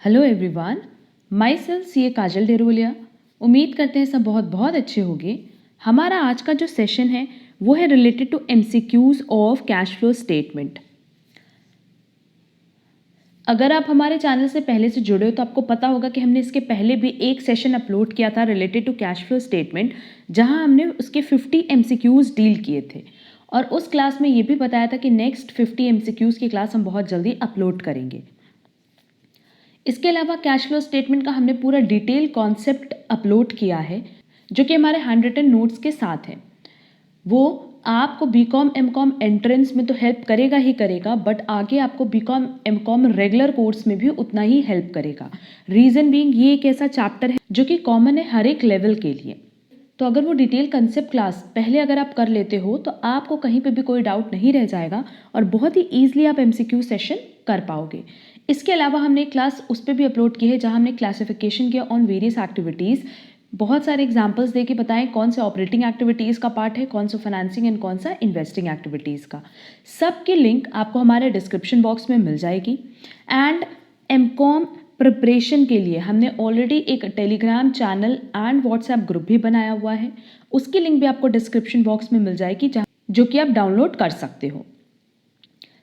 Hello everyone, my self सी काजल डेरोलिया। उम्मीद करते हैं सब बहुत बहुत अच्छे होंगे। हमारा आज का जो सेशन है वो है related to MCQs of cash flow statement. अगर आप हमारे चैनल से पहले से जुड़े हो तो आपको पता होगा कि हमने इसके पहले भी एक सेशन अपलोड किया था related to cash flow statement, जहां हमने उसके 50 एमसीक्यूज डील किए थे। और उस क्लास में ये भी बताया था कि नेक्स्ट 50 एमसीक्यूज की क्लास हम बहुत जल्दी अपलोड करेंगे। इसके अलावा कैश फ्लो स्टेटमेंट का हमने पूरा डिटेल कॉन्सेप्ट अपलोड किया है, जो कि हमारे हैंड रिटन नोट्स के साथ है। वो आपको बीकॉम एमकॉम एंट्रेंस में तो हेल्प करेगा ही करेगा, बट आगे आपको बीकॉम एमकॉम रेगुलर कोर्स में भी उतना ही हेल्प करेगा। रीज़न बीइंग ये एक ऐसा चैप्टर है जो कि कॉमन है हर एक लेवल के लिए। तो अगर वो डिटेल कंसेप्ट क्लास पहले अगर आप कर लेते हो तो आपको कहीं पे भी कोई डाउट नहीं रह जाएगा और बहुत ही ईजिली आप एमसीक्यू सेशन कर पाओगे। इसके अलावा हमने एक क्लास उस पर भी अपलोड की है जहां हमने क्लासिफिकेशन किया ऑन वेरियस एक्टिविटीज़। बहुत सारे एग्जाम्पल्स दे के बताएं कौन से ऑपरेटिंग एक्टिविटीज़ का पार्ट है, कौन सा फाइनेंसिंग एंड कौन सा इन्वेस्टिंग एक्टिविटीज़ का। सबकी लिंक आपको हमारे डिस्क्रिप्शन बॉक्स में मिल जाएगी। एंड एमकॉम प्रिपरेशन के लिए हमने ऑलरेडी एक Telegram channel and WhatsApp group भी बनाया हुआ है, उसकी लिंक भी आपको डिस्क्रिप्शन बॉक्स में मिल जाएगी, जो कि आप डाउनलोड कर सकते हो।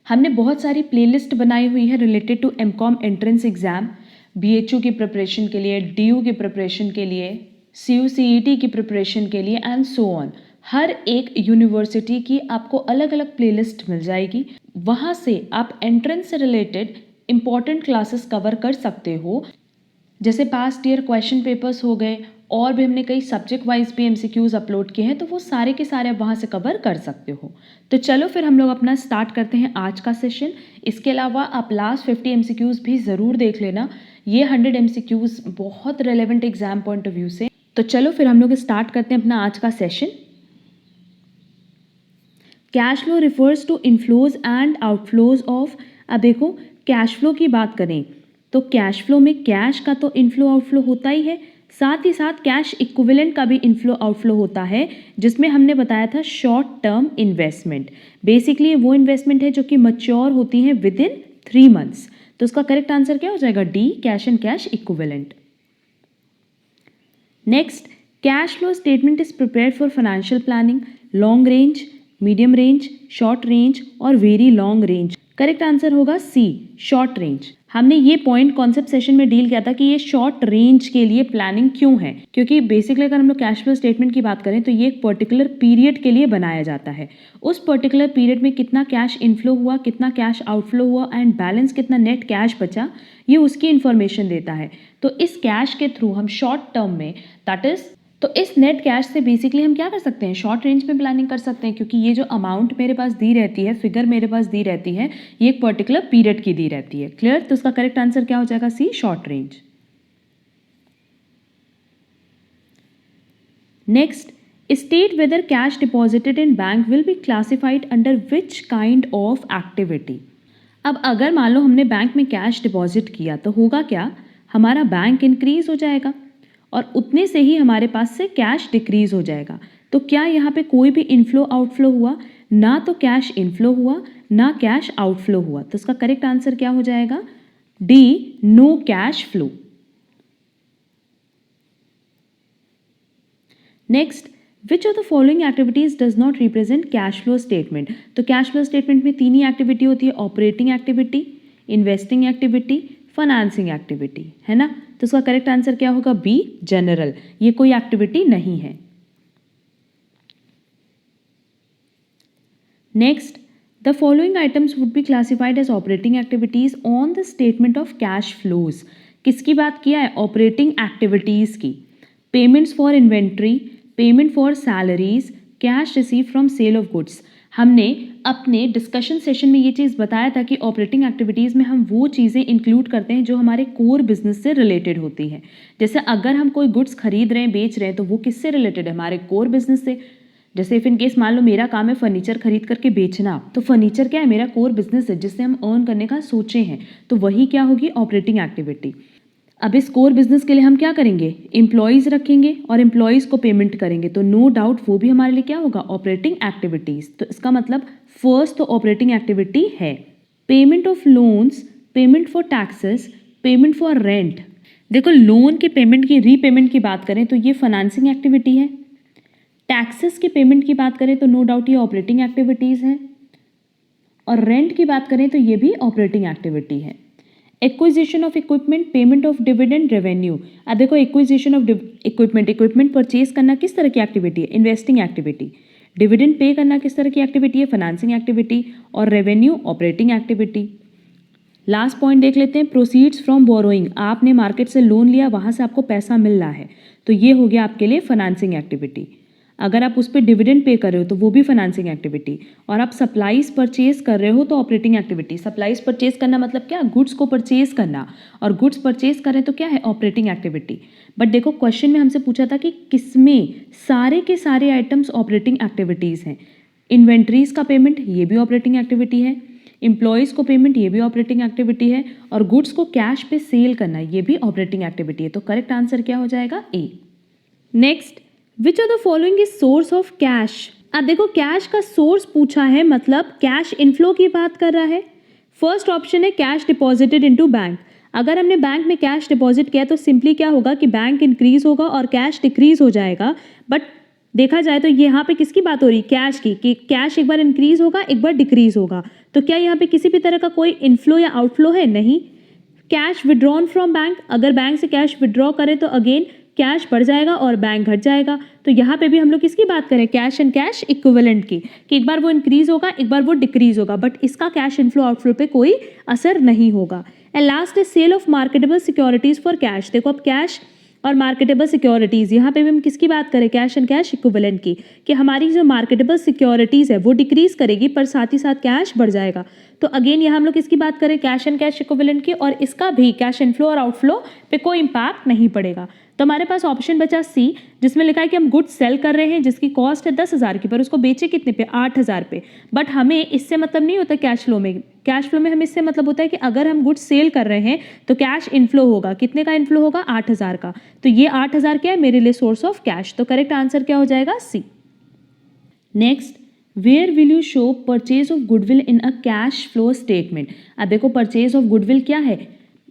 हमने बहुत सारी प्लेलिस्ट बनाई हुई है related to MCom entrance exam, BHU की प्रिपरेशन के लिए, डीयू की प्रिपरेशन के लिए, सीयूसीईटी की प्रिपरेशन के लिए एंड सो ऑन। हर एक यूनिवर्सिटी की आपको अलग अलग प्लेलिस्ट मिल जाएगी, वहाँ से आप एंट्रेंस से रिलेटेड इंपॉर्टेंट क्लासेस कवर कर सकते हो। जैसे पास्ट ईयर क्वेश्चन पेपर्स हो गए, और भी हमने कई सब्जेक्ट वाइज भी एमसीक्यूज अपलोड किए हैं, तो वो सारे के सारे आप वहाँ से कवर कर सकते हो। तो चलो फिर हम लोग अपना स्टार्ट करते हैं आज का सेशन। इसके अलावा आप लास्ट 50 एमसीक्यूज भी ज़रूर देख लेना। ये 100 एमसीक्यूज बहुत relevant exam point of view से। तो चलो फिर हम लोग स्टार्ट करते हैं अपना आज का session. Cash flow refers to inflows and outflows of. अब देखो, कैश फ्लो की बात करें तो कैश फ्लो में कैश का तो इनफ्लो आउटफ्लो होता ही है, साथ ही साथ कैश इक्विवेलेंट का भी इनफ्लो आउटफ्लो होता है, जिसमें हमने बताया था शॉर्ट टर्म इन्वेस्टमेंट। बेसिकली वो इन्वेस्टमेंट है जो कि मच्योर होती हैं विद इन 3 मंथ्स। तो उसका करेक्ट आंसर क्या हो जाएगा? D, cash and cash equivalent. Next, cash flow statement is prepared for financial planning, long range, medium range, short range और very long range. Correct answer होगा C, short range. हमने ये point concept session में deal किया था कि ये short range के लिए प्लानिंग क्यों है, क्योंकि बेसिकली अगर हम लोग कैश फ्लो स्टेटमेंट की बात करें तो ये एक पर्टिकुलर पीरियड के लिए बनाया जाता है। उस पर्टिकुलर पीरियड में कितना कैश इनफ्लो हुआ, कितना कैश आउटफ्लो हुआ एंड बैलेंस कितना नेट कैश बचा, ये उसकी इन्फॉर्मेशन देता है। तो इस कैश के थ्रू हम शॉर्ट टर्म में, दैट इज, तो इस नेट कैश से बेसिकली हम क्या कर सकते हैं? शॉर्ट रेंज में प्लानिंग कर सकते हैं, क्योंकि ये जो अमाउंट मेरे पास दी रहती है, फिगर मेरे पास दी रहती है, ये एक पर्टिकुलर पीरियड की दी रहती है। क्लियर? तो उसका करेक्ट आंसर क्या हो जाएगा? C, short range. Next, state whether cash deposited in bank will be classified under which kind of activity. अब अगर मान लो हमने बैंक में कैश डिपॉजिट किया तो होगा क्या? हमारा बैंक इंक्रीज हो जाएगा और उतने से ही हमारे पास से कैश डिक्रीज हो जाएगा। तो क्या यहाँ पे कोई भी इनफ्लो आउटफ्लो हुआ? ना तो कैश इनफ्लो हुआ, ना कैश आउटफ्लो हुआ। तो इसका करेक्ट आंसर क्या हो जाएगा? D, no cash flow. Next, which of the following activities does not represent cash flow statement. तो कैश फ्लो स्टेटमेंट में 3 ही एक्टिविटी होती है, operating activity, investing activity, financing activity, है ना? तो इसका करेक्ट आंसर क्या होगा? B, general. ये कोई एक्टिविटी नहीं है। Next, the following items would be classified as operating activities on the statement of cash flows. किसकी बात किया है? ऑपरेटिंग एक्टिविटीज की। Payments for inventory, payment for salaries, cash receive from sale of goods. हमने अपने discussion session में ये चीज़ बताया था कि ऑपरेटिंग एक्टिविटीज़ में हम वो चीज़ें इंक्लूड करते हैं जो हमारे कोर बिजनेस से रिलेटेड होती हैं। जैसे अगर हम कोई गुड्स खरीद रहे हैं, बेच रहे हैं, तो वो किससे रिलेटेड है? हमारे कोर बिजनेस से। जैसे इफ इन केस मान लो मेरा काम है फर्नीचर खरीद करके बेचना, तो फर्नीचर क्या है? मेरा कोर बिजनेस है जिससे हम अर्न करने का सोचे हैं, तो वही क्या होगी? Operating activity. अब इस कोर बिजनेस के लिए हम क्या करेंगे? एम्प्लॉयज़ रखेंगे और एम्प्लॉयज़ को पेमेंट करेंगे, तो नो डाउट वो भी हमारे लिए क्या होगा? Operating activities. तो इसका मतलब फर्स्ट तो ऑपरेटिंग एक्टिविटी है। Payment of loans, payment for taxes, payment for rent, देखो लोन के पेमेंट की रीपेमेंट की बात करें तो ये फाइनेंसिंग एक्टिविटी है। टैक्सेस की पेमेंट की बात करें तो नो डाउट ये ऑपरेटिंग एक्टिविटीज़ हैं, और रेंट की बात करें तो ये भी ऑपरेटिंग एक्टिविटी है। Acquisition of equipment, payment of dividend, revenue. अब देखो एक्विजिशन ऑफ इक्विपमेंट परचेज करना किस तरह की एक्टिविटी है? Investing activity. डिविडेंड पे करना किस तरह की एक्टिविटी है? Financing activity. और revenue operating activity. Last point देख लेते हैं, प्रोसीड्स फ्रॉम बोरोइंग, आपने मार्केट से लोन लिया, वहाँ से आपको पैसा मिल रहा है, तो ये हो गया आपके लिए फाइनेंसिंग एक्टिविटी। अगर आप उस पर डिविडेंड पे कर रहे हो तो वो भी फाइनेंसिंग एक्टिविटी, और आप सप्लाईज परचेज कर रहे हो तो ऑपरेटिंग एक्टिविटी। सप्लाईज परचेज करना मतलब क्या? गुड्स को परचेज करना, और गुड्स परचेज करें तो क्या है? Operating activity. बट देखो क्वेश्चन में हमसे पूछा था कि किसमें सारे के सारे आइटम्स ऑपरेटिंग एक्टिविटीज़ हैं। इन्वेंट्रीज का पेमेंट, ये भी ऑपरेटिंग एक्टिविटी है। एम्प्लॉयज़ को पेमेंट, ये भी ऑपरेटिंग एक्टिविटी है। और गुड्स को कैश पे सेल करना, ये भी ऑपरेटिंग एक्टिविटी है। तो करेक्ट आंसर क्या हो जाएगा? A. Next, which are the following is source of cash. अब देखो कैश का सोर्स पूछा है, मतलब कैश इनफ्लो की बात कर रहा है। फर्स्ट ऑप्शन है कैश डिपॉजिटेड इनटू बैंक। अगर हमने बैंक में कैश डिपॉजिट किया तो सिंपली क्या होगा कि बैंक इंक्रीज होगा और कैश डिक्रीज हो जाएगा। बट देखा जाए तो यहाँ पे किसकी बात हो रही है? कैश की, कि कैश एक बार इंक्रीज होगा, एक बार डिक्रीज होगा। तो क्या यहाँ पे किसी भी तरह का कोई इनफ्लो या आउटफ्लो है? नहीं। कैश विड्रॉन फ्रॉम बैंक, अगर बैंक से कैश विड्रॉ करें तो अगेन कैश बढ़ जाएगा और बैंक घट जाएगा। तो यहाँ पे भी हम लोग किसकी बात करें? कैश एंड कैश इक्विवेलेंट की, कि एक बार वो इंक्रीज होगा, एक बार वो डिक्रीज होगा, बट इसका कैश इनफ्लो आउटफ्लो पे कोई असर नहीं होगा। एंड लास्ट है sale of marketable securities for cash. देखो अब कैश और मार्केटेबल सिक्योरिटीज़, यहाँ पे भी हम किसकी बात करें? कैश एंड कैश इक्विवेलेंट की, कि हमारी जो मार्केटेबल सिक्योरिटीज़ है वो डिक्रीज करेगी पर साथ ही साथ कैश बढ़ जाएगा। तो अगेन यहाँ हम लोग किसकी बात करें? कैश एंड कैश इक्विवेलेंट की, और इसका भी कैश इनफ्लो और आउटफ्लो पे कोई इम्पैक्ट नहीं पड़ेगा। तो हमारे पास ऑप्शन बचा सी, जिसमें लिखा है कि हम गुड्स सेल कर रहे हैं जिसकी कॉस्ट है 10,000 की, पर उसको बेचे कितने पे? 8,000 पे। बट हमें इससे मतलब नहीं होता कैश फ्लो में। कैश फ्लो में हमें इससे मतलब होता है कि अगर हम गुड्स सेल कर रहे हैं तो कैश इनफ्लो होगा। कितने का इनफ्लो होगा? 8,000 का। तो ये 8,000 क्या है? मेरे लिए सोर्स ऑफ कैश। तो करेक्ट आंसर क्या हो जाएगा? C. Next, where will you show purchase of goodwill in a cash flow statement. अब देखो परचेज ऑफ गुडविल क्या है?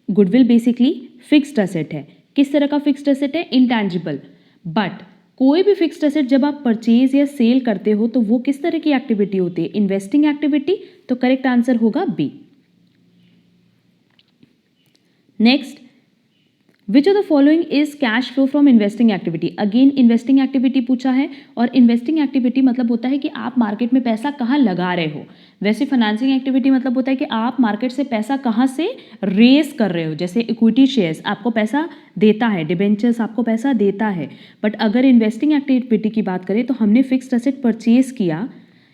गुडविल बेसिकली फिक्स्ड असेट है। किस तरह का फिक्स्ड एसेट है? इंटैंजिबल। बट कोई भी फिक्स्ड एसेट जब आप परचेज या सेल करते हो तो वो किस तरह की एक्टिविटी होती है? Investing activity. तो करेक्ट आंसर होगा B. Next, which of the following is cash flow from investing activity. Again investing activity पूछा है, और इन्वेस्टिंग एक्टिविटी मतलब होता है कि आप मार्केट में पैसा कहाँ लगा रहे हो। वैसे फाइनेंसिंग एक्टिविटी मतलब होता है कि आप मार्केट से पैसा कहाँ से रेस कर रहे हो। जैसे इक्विटी शेयर्स आपको पैसा देता है, डिबेंचर्स आपको पैसा देता है। बट अगर इन्वेस्टिंग एक्टिविटी की बात करें तो हमने फिक्स्ड एसेट परचेज किया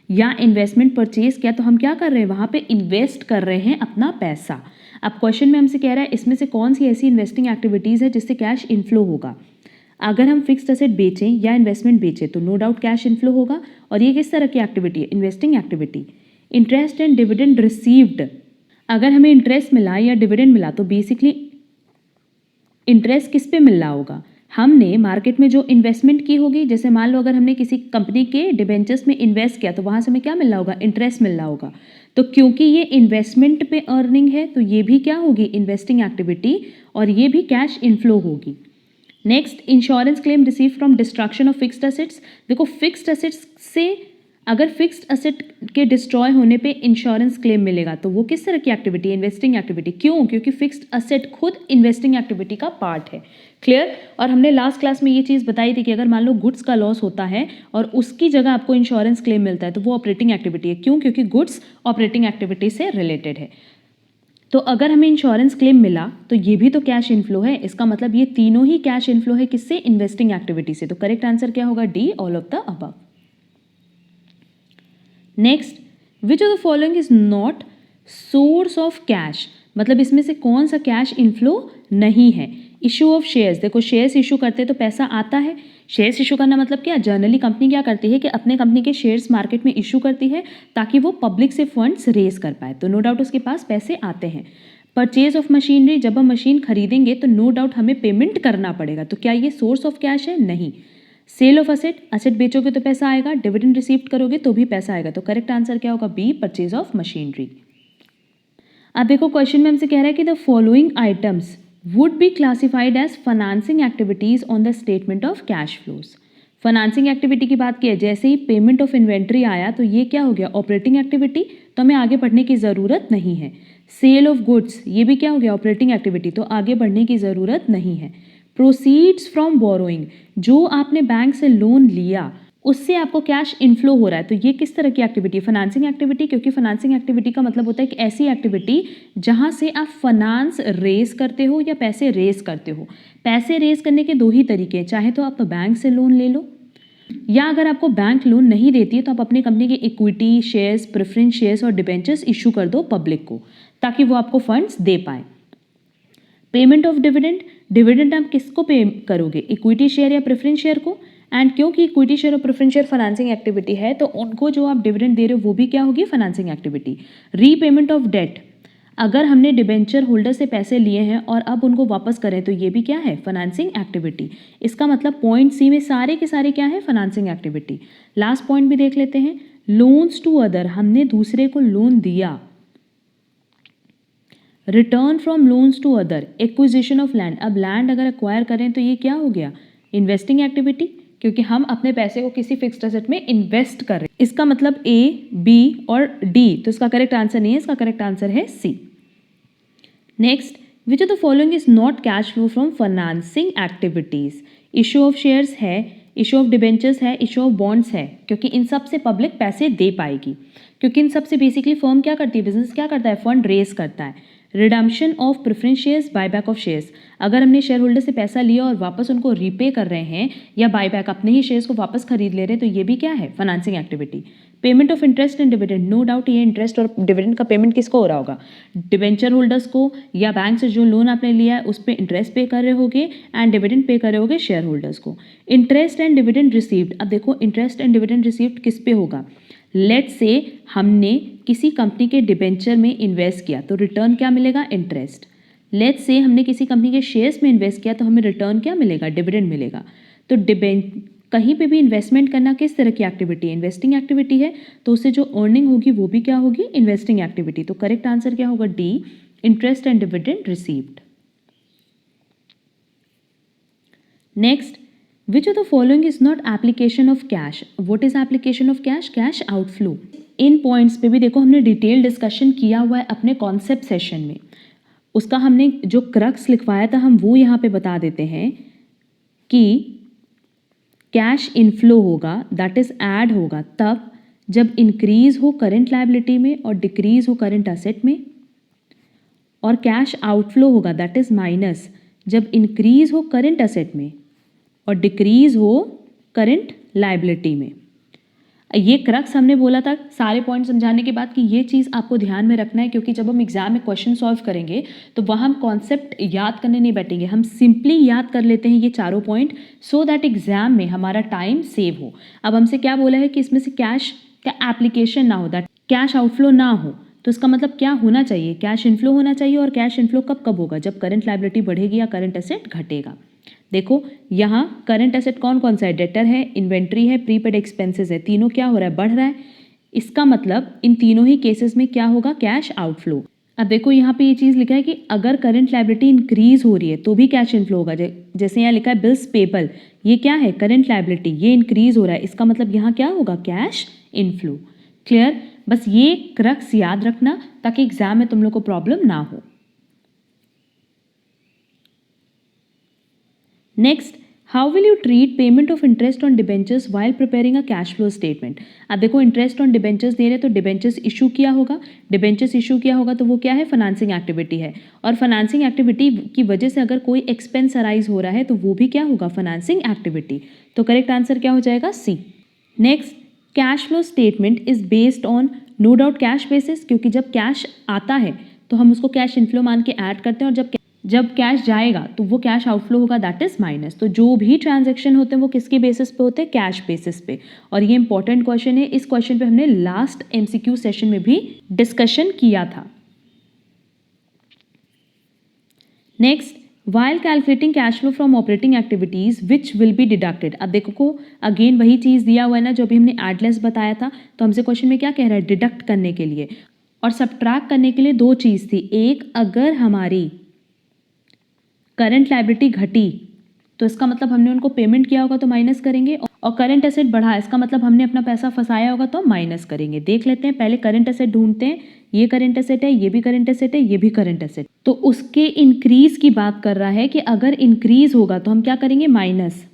या इन्वेस्टमेंट परचेज किया, तो हम क्या कर रहे हैं? वहाँ पे इन्वेस्ट कर रहे हैं अपना पैसा। अब क्वेश्चन में हमसे कह रहा है इसमें से कौन सी ऐसी इन्वेस्टिंग एक्टिविटीज़ है जिससे कैश इनफ्लो होगा। अगर हम फिक्स्ड एसेट बेचें या इन्वेस्टमेंट बेचें तो नो डाउट कैश इनफ्लो होगा। और ये किस तरह की एक्टिविटी है? Investing activity. Interest and dividend received, अगर हमें इंटरेस्ट मिला या डिविडेंड मिला तो बेसिकली इंटरेस्ट किस पे मिल रहा होगा? हमने मार्केट में जो इन्वेस्टमेंट की होगी, जैसे मान लो अगर हमने किसी कंपनी के डिबेंचर्स में इन्वेस्ट किया तो वहाँ से हमें क्या मिल रहा होगा? इंटरेस्ट मिल रहा होगा। तो क्योंकि ये इन्वेस्टमेंट पे अर्निंग है तो ये भी क्या होगी? इन्वेस्टिंग एक्टिविटी, और ये भी कैश इनफ्लो होगी। Next, insurance claim receive from destruction of fixed assets. देखो फिक्स्ड एसेट्स से अगर फिक्स्ड एसेट के डिस्ट्रॉय होने पे इंश्योरेंस क्लेम मिलेगा तो वो किस तरह की एक्टिविटी है? Investing activity. क्यों? क्योंकि फिक्स्ड एसेट खुद इन्वेस्टिंग एक्टिविटी का पार्ट है। क्लियर? और हमने लास्ट क्लास में ये चीज़ बताई थी कि अगर मान लो गुड्स का लॉस होता है और उसकी जगह आपको इंश्योरेंस क्लेम मिलता है तो वो ऑपरेटिंग एक्टिविटी है। क्यों? क्योंकि गुड्स ऑपरेटिंग एक्टिविटी से रिलेटेड है। तो अगर हमें इंश्योरेंस क्लेम मिला तो ये भी तो कैश इनफ्लो है। इसका मतलब ये तीनों ही कैश इनफ्लो है। किससे? इन्वेस्टिंग एक्टिविटी से। तो करेक्ट आंसर क्या होगा? D, all of the above. Next, which of the following is not source of cash, मतलब इसमें से कौन सा कैश इनफ्लो नहीं है? Issue of shares. देखो शेयर्स इशू करते तो पैसा आता है। शेयर्स इशू करना मतलब क्या? जनरली कंपनी क्या करती है कि अपने कंपनी के शेयर्स मार्केट में इशू करती है ताकि वो पब्लिक से फंड्स रेज कर पाए, तो नो डाउट उसके पास पैसे आते हैं। परचेज ऑफ मशीनरी, जब हम मशीन खरीदेंगे तो नो डाउट हमें पेमेंट करना पड़ेगा, तो क्या ये सोर्स ऑफ कैश है? नहीं। सेल ऑफ असेट, असेट बेचोगे तो पैसा आएगा, डिविडेंड रिसीव करोगे तो भी पैसा आएगा। तो करेक्ट आंसर क्या होगा? B, purchase of machinery. अब देखो क्वेश्चन में हमसे कह रहा है कि the following items would be classified as financing activities on the statement of cash flows. Financing activity की बात की है, जैसे ही पेमेंट ऑफ इन्वेंट्री आया तो ये क्या हो गया, ऑपरेटिंग एक्टिविटी, तो हमें आगे बढ़ने की ज़रूरत नहीं है। सेल ऑफ गुड्स, ये भी क्या हो गया, ऑपरेटिंग एक्टिविटी, तो आगे बढ़ने की ज़रूरत नहीं है। प्रोसीड्स फ्रॉम बोरोइंग, जो आपने बैंक से लोन लिया उससे आपको कैश इनफ्लो हो रहा है, तो ये किस तरह की एक्टिविटी, फाइनेंसिंग एक्टिविटी, क्योंकि फाइनेंसिंग एक्टिविटी का मतलब होता है कि ऐसी एक्टिविटी जहां से आप फाइनेंस रेज करते हो या पैसे रेज करते हो। पैसे रेज करने के दो ही तरीके हैं, चाहे तो आप बैंक से लोन ले लो, या अगर आपको बैंक लोन नहीं देती है तो आप अपनी कंपनी के इक्विटी शेयर्स, प्रेफरेंस शेयर्स और डिबेंचर्स इशू कर दो पब्लिक को, ताकि वो आपको फंड्स दे पाए। पेमेंट ऑफ डिविडेंड, डिविडेंड आप किसको पे करोगे, इक्विटी शेयर या प्रेफरेंस शेयर को, एंड क्योंकि इक्विटी शेयर और प्रेफरेंस शेयर फाइनेंसिंग एक्टिविटी है तो उनको जो आप डिविडेंड दे रहे हो वो भी क्या होगी, financing activity. Repayment of debt, अगर हमने डिबेंचर होल्डर से पैसे लिए हैं और अब उनको वापस करें तो ये भी क्या है, फाइनेंसिंग एक्टिविटी। इसका मतलब पॉइंट सी में सारे के सारे क्या है, फाइनेंसिंग एक्टिविटी। लास्ट पॉइंट भी देख लेते हैं, लोन्स टू अदर, हमने दूसरे को लोन दिया। Return from loans to other, acquisition of land, अब लैंड अगर एक्वायर करें तो ये क्या हो गया, इन्वेस्टिंग एक्टिविटी, क्योंकि हम अपने पैसे को किसी फिक्स्ड एसेट में इन्वेस्ट कर रहे हैं। इसका मतलब ए, बी और डी, तो इसका करेक्ट आंसर नहीं है, इसका करेक्ट आंसर है C. Next, which of the following is not cash flow from financing activities. Issue of shares है, इशू ऑफ डिबेंचर्स है, इशू ऑफ बॉन्ड्स है, क्योंकि इन सब से पब्लिक पैसे दे पाएगी, क्योंकि इन सब से बेसिकली फर्म क्या करती है, बिजनेस क्या करता है, फंड रेज करता है। Redemption of preference shares, buyback of shares, अगर हमने शेयर होल्डर से पैसा लिया और वापस उनको रीपे कर रहे हैं या बायबैक अपने ही शेयर्स को वापस खरीद ले रहे हैं तो ये भी क्या है, financing activity. Payment of interest and dividend, no doubt ये इंटरेस्ट और डिविडेंड का पेमेंट किसको हो रहा होगा, डिबेंचर होल्डर्स को, या बैंक से जो लोन आपने लिया है उस पर इंटरेस्ट पे कर रहे होगे एंड डिविडेंड पे कर रहे होगे शेयर होल्डर्स को। इंटरेस्ट एंड डिविडेंड रिसीव्ड, अब देखो इंटरेस्ट एंड डिविडेंड रिसीव्ड किस पे होगा, लेट्स से हमने किसी कंपनी के डिबेंचर में इन्वेस्ट किया तो रिटर्न क्या मिलेगा, इंटरेस्ट। लेट्स से हमने किसी कंपनी के शेयर्स में इन्वेस्ट किया तो हमें रिटर्न क्या मिलेगा, डिविडेंड मिलेगा। तो कहीं पे भी इन्वेस्टमेंट करना किस तरह की एक्टिविटी है, इन्वेस्टिंग एक्टिविटी है, तो उससे जो अर्निंग होगी वो भी क्या होगी, इन्वेस्टिंग एक्टिविटी। तो करेक्ट आंसर क्या होगा, D, interest and dividend received. Next, which of the following is not application of cash, what is application of cash, cash outflow। In points पे भी देखो हमने डिटेल डिस्कशन किया हुआ है अपने कॉन्सेप्ट सेशन में, उसका हमने जो क्रक्स लिखवाया था हम वो यहाँ पे बता देते हैं कि कैश इनफ्लो होगा, दैट इज ऐड होगा तब जब इंक्रीज हो करंट लायबिलिटी में और डिक्रीज हो करंट असेट में, और कैश आउटफ्लो होगा दैट इज माइनस जब इंक्रीज हो करंट असेट में और डिक्रीज हो करंट लायबिलिटी में। ये क्रक्स हमने बोला था सारे पॉइंट समझाने के बाद कि ये चीज़ आपको ध्यान में रखना है, क्योंकि जब हम एग्जाम में क्वेश्चन सॉल्व करेंगे तो वहाँ हम कॉन्सेप्ट याद करने नहीं बैठेंगे, हम सिंपली याद कर लेते हैं ये चारों पॉइंट सो दैट एग्जाम में हमारा टाइम सेव हो। अब हमसे क्या बोला है कि इसमें से कैश का एप्लीकेशन ना हो, दैट कैश आउटफ्लो ना हो, तो इसका मतलब क्या होना चाहिए, कैश इनफ्लो होना चाहिए। और कैश इनफ्लो कब कब होगा, जब करंट लायबिलिटी बढ़ेगी या करंट एसेट घटेगा। देखो यहाँ करंट एसेट कौन कौन सा है, डेटर है, इन्वेंट्री है, प्रीपेड एक्सपेंसेस है, तीनों क्या हो रहा है, बढ़ रहा है। इसका मतलब इन तीनों ही केसेस में क्या होगा, कैश आउटफ्लो। अब देखो यहाँ पे ये चीज़ लिखा है कि अगर करंट लायबिलिटी इंक्रीज हो रही है तो भी कैश इनफ्लो होगा। जैसे यहाँ लिखा है बिल्स पेबल, ये क्या है, करंट लायबिलिटी, ये इंक्रीज हो रहा है, इसका मतलब यहाँ क्या होगा, कैश इनफ्लो। क्लियर, बस ये क्रक्स याद रखना ताकि एग्जाम में तुम लोग को प्रॉब्लम ना हो। Next, how will you treat payment of interest on debentures while preparing a cash flow statement. अब देखो इंटरेस्ट ऑन डिबेंचर्स दे रहे हैं तो डिबेंचर्स इशू किया होगा, डिबेंचर्स इशू किया होगा तो वो क्या है, फाइनेंसिंग एक्टिविटी है, और फाइनेंसिंग एक्टिविटी की वजह से अगर कोई एक्सपेंस अराइज हो रहा है तो वो भी क्या होगा, फाइनेंसिंग एक्टिविटी। तो करेक्ट आंसर क्या हो जाएगा, C. Next, cash flow statement is based on no doubt cash basis, क्योंकि जब कैश आता है तो हम उसको कैश इनफ्लो मान के ऐड करते हैं, और जब कैश जाएगा तो वो कैश आउटफ्लो होगा दैट इज माइनस। तो जो भी ट्रांजैक्शन होते हैं वो किसके बेसिस पे होते हैं, कैश बेसिस पे। और ये इंपॉर्टेंट क्वेश्चन है, इस क्वेश्चन पे हमने लास्ट एमसीक्यू सेशन में भी डिस्कशन किया था। Next, while calculating cash flow from operating activities which will be deducted। अब देखो को अगेन वही चीज़ दिया हुआ है ना जो अभी हमने एडलेस बताया था, तो हमसे क्वेश्चन में क्या कह रहा है, डिडक्ट करने के लिए। और सब्ट्रैक्ट करने के लिए दो चीज़ थी, एक अगर हमारी करंट लायबिलिटी घटी तो इसका मतलब हमने उनको पेमेंट किया होगा तो माइनस करेंगे, और करंट एसेट बढ़ा इसका मतलब हमने अपना पैसा फंसाया होगा तो माइनस करेंगे। देख लेते हैं, पहले करंट एसेट ढूंढते हैं। ये करंट एसेट है, ये भी करंट एसेट है, ये भी करंट एसेट, तो उसके इंक्रीज की बात कर रहा है कि अगर इंक्रीज होगा तो हम क्या करेंगे, माइनस।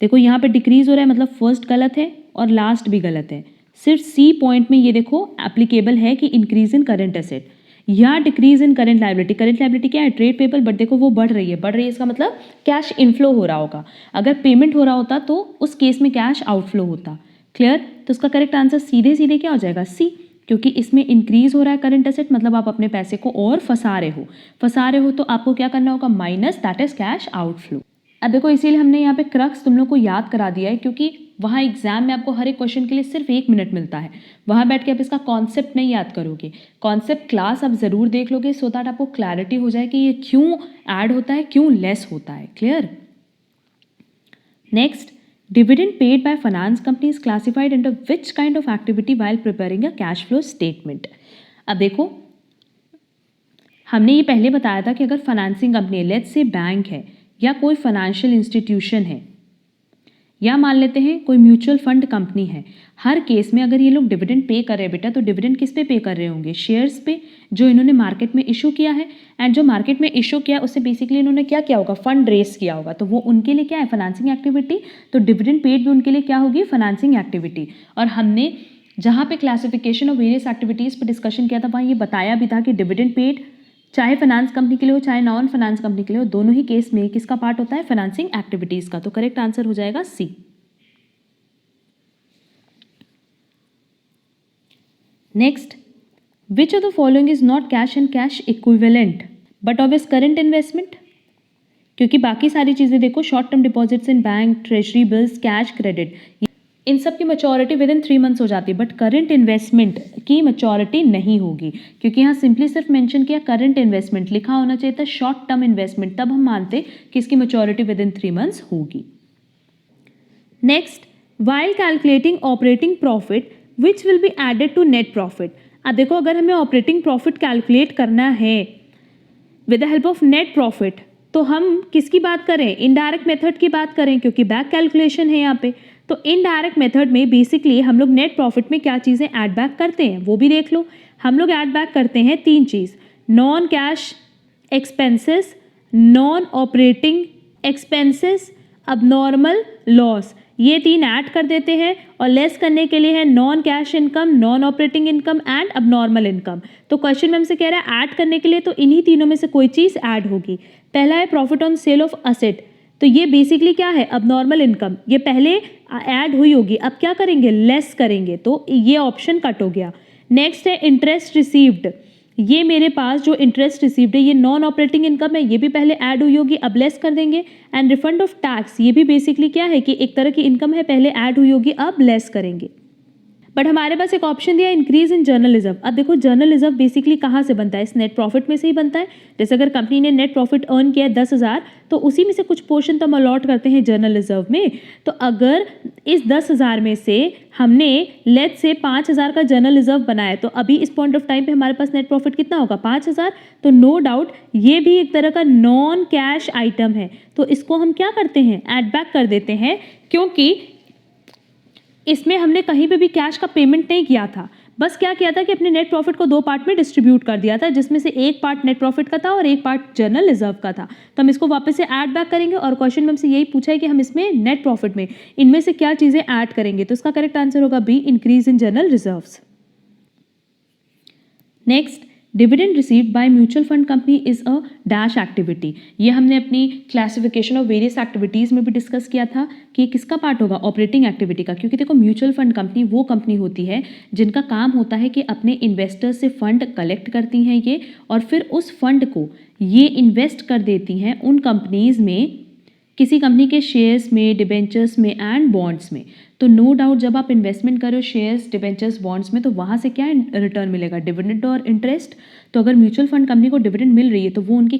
देखो यहाँ पे डिक्रीज हो रहा है मतलब फर्स्ट गलत है और लास्ट भी गलत है। सिर्फ सी पॉइंट में ये देखो एप्लीकेबल है कि इंक्रीज इन करंट एसेट या decrease in current liability. Current liability क्या है, ट्रेड पेबल, बट देखो वो बढ़ रही है, इसका मतलब कैश इनफ्लो हो रहा होगा। अगर पेमेंट हो रहा होता तो उस केस में कैश आउटफ्लो होता। क्लियर? तो उसका करेक्ट आंसर सीधे सीधे क्या हो जाएगा, सी, क्योंकि इसमें इंक्रीज हो रहा है करंट एसेट, मतलब आप अपने पैसे को और फंसा रहे हो तो आपको क्या करना होगा, minus, that is cash outflow. अब देखो इसीलिए हमने यहाँ पे क्रक्स तुम लोग को याद करा दिया है, क्योंकि वहाँ एग्जाम में आपको हर एक क्वेश्चन के लिए सिर्फ 1 मिनट मिलता है। वहाँ बैठ के आप इसका कॉन्सेप्ट नहीं याद करोगे, कॉन्सेप्ट क्लास आप ज़रूर देख लोगे सो दैट आपको क्लैरिटी हो जाए कि ये क्यों ऐड होता है, क्यों लेस होता है। Clear? Next, dividend paid by finance company is classified under which kind of activity while preparing a cash flow statement. अब देखो हमने ये पहले बताया था कि अगर financing company, let's say bank है या कोई फाइनेंशियल इंस्टीट्यूशन है या मान लेते हैं कोई म्यूचुअल फंड कंपनी है, हर केस में अगर ये लोग डिविडेंड पे कर रहे हैं बेटा, तो डिविडेंड किस पे पे कर रहे होंगे, शेयर्स पे जो इन्होंने मार्केट में इशू किया है। एंड जो मार्केट में इशू किया उससे बेसिकली इन्होंने क्या किया होगा, फंड रेस किया होगा, तो वो उनके लिए क्या है, फाइनेंसिंग एक्टिविटी। तो डिविडेंड पेड भी उनके लिए क्या होगी, फाइनेंसिंग एक्टिविटी। और हमने जहाँ पे क्लासिफिकेशन ऑफ वेरियस एक्टिविटीज़ पर डिस्कशन किया था वहाँ ये बताया भी था कि डिविडेंड पेड चाहे फाइनेंस कंपनी के लिए हो चाहे नॉन फाइनेंस कंपनी के लिए हो, दोनों ही केस में किसका पार्ट होता है, फाइनेंसिंग एक्टिविटीज़ का। तो करेक्ट आंसर हो जाएगा C. Next, which of the following is not cash and cash equivalent but of is current investment. क्योंकि बाकी सारी चीज़ें देखो, short term deposits in bank, treasury bills, cash, credit, इन सब की मैच्योरिटी विद इन 3 मंथ्स हो जाती है, बट करंट इन्वेस्टमेंट की मैच्योरिटी नहीं होगी, क्योंकि यहाँ सिंपली सिर्फ मेंशन किया करंट इन्वेस्टमेंट, लिखा होना चाहिए था शॉर्ट टर्म इन्वेस्टमेंट, तब हम मानते कि इसकी मैच्योरिटी विद इन 3 मंथ्स होगी। Next, while calculating operating profit which will be added to net profit. अब देखो अगर हमें ऑपरेटिंग प्रॉफिट कैलकुलेट करना है with the help of net profit, तो हम किसकी बात करें, इनडायरेक्ट मेथड की बात करें, क्योंकि बैक कैलकुलेशन है यहाँ पे। तो इनडायरेक्ट मेथड में बेसिकली हम लोग नेट प्रॉफिट में क्या चीज़ें ऐड बैक करते हैं वो भी देख लो। हम लोग ऐड बैक करते हैं 3 चीज़, non cash expenses, non operating expenses, abnormal loss, ये 3 ऐड कर देते हैं, और लेस करने के लिए है non cash income, non operating income and abnormal income. तो क्वेश्चन में हमसे कह रहा है ऐड करने के लिए, तो इन्हीं तीनों में से कोई चीज़ ऐड होगी। पहला है profit on sale of asset, तो ये बेसिकली क्या है, अबनॉर्मल इनकम, ये पहले ऐड हुई होगी, अब क्या करेंगे, लेस करेंगे, तो ये ऑप्शन कट हो गया। नेक्स्ट है इंटरेस्ट रिसीव्ड, ये मेरे पास जो इंटरेस्ट रिसीव्ड है ये नॉन ऑपरेटिंग इनकम है, ये भी पहले ऐड हुई होगी, अब लेस कर देंगे। एंड रिफंड ऑफ टैक्स, ये भी बेसिकली क्या है कि एक तरह की इनकम है, पहले ऐड हुई होगी, अब लेस करेंगे। बट हमारे पास एक ऑप्शन दिया इंक्रीज इन जर्नल रिजर्व। अब देखो जर्नल रिजर्व बेसिकली कहाँ से बनता है, इस नेट प्रॉफिट में से ही बनता है। जैसे अगर कंपनी ने नेट प्रॉफिट अर्न किया है 10,000, तो उसी में से कुछ पोर्शन तो हम अलॉट करते हैं जर्नल रिजर्व में। तो अगर इस 10,000 में से हमने लेट से 5,000 का जर्नल रिजर्व बनाया, तो अभी इस पॉइंट ऑफ टाइम पे हमारे पास नेट प्रॉफिट कितना होगा, 5,000। तो नो डाउट ये भी एक तरह का नॉन कैश आइटम है, तो इसको हम क्या करते हैं, ऐड बैक कर देते हैं, क्योंकि इसमें हमने कहीं पे भी कैश का पेमेंट नहीं किया था, बस क्या किया था कि अपने नेट प्रॉफिट को 2 पार्ट में डिस्ट्रीब्यूट कर दिया था, जिसमें से एक पार्ट नेट प्रॉफिट का था और एक पार्ट जर्नल रिजर्व का था। तो हम इसको वापस से ऐड बैक करेंगे, और क्वेश्चन में हमसे यही पूछा है कि हम इसमें नेट प्रॉफिट में इनमें से क्या चीज़ें ऐड करेंगे, तो इसका करेक्ट आंसर होगा B, increase in general reserves. Next, dividend received by mutual fund company is a dash activity. ये हमने अपनी क्लासिफिकेशन ऑफ वेरियस एक्टिविटीज़ में भी डिस्कस किया था कि ये किसका पार्ट होगा, ऑपरेटिंग एक्टिविटी का। क्योंकि देखो म्यूचुअल फंड कंपनी वो कंपनी होती है जिनका काम होता है कि अपने इन्वेस्टर्स से फंड कलेक्ट करती हैं ये, और फिर उस फंड को ये इन्वेस्ट कर देती हैं उन कंपनीज़ में, किसी कंपनी के शेयर्स में, डिबेंचर्स में एंड बॉन्ड्स में। तो नो डाउट जब आप इन्वेस्टमेंट करो शेयर्स, डिबेंचर्स, बॉन्ड्स में, तो वहाँ से क्या रिटर्न मिलेगा, डिविडेंड और इंटरेस्ट। तो अगर म्यूचुअल फंड कंपनी को डिविडेंड मिल रही है तो वो उनकी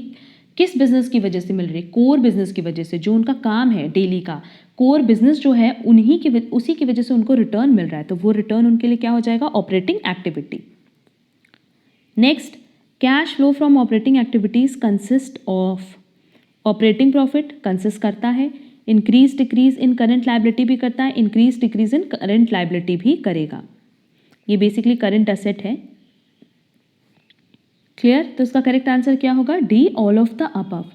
किस बिजनेस की वजह से मिल रही है, कोर बिजनेस की वजह से, जो उनका काम है डेली का, कोर बिजनेस जो है उसी की वजह से उनको रिटर्न मिल रहा है, तो वो रिटर्न उनके लिए क्या हो जाएगा, operating activity. Next, cash flow from operating activities consist of operating profit consist करता है, increase decrease in current liability भी करता है, increase decrease in current liability भी करेगा। ये बेसिकली करंट असेट है। क्लियर? तो इसका करेक्ट आंसर क्या होगा? D, all of the above.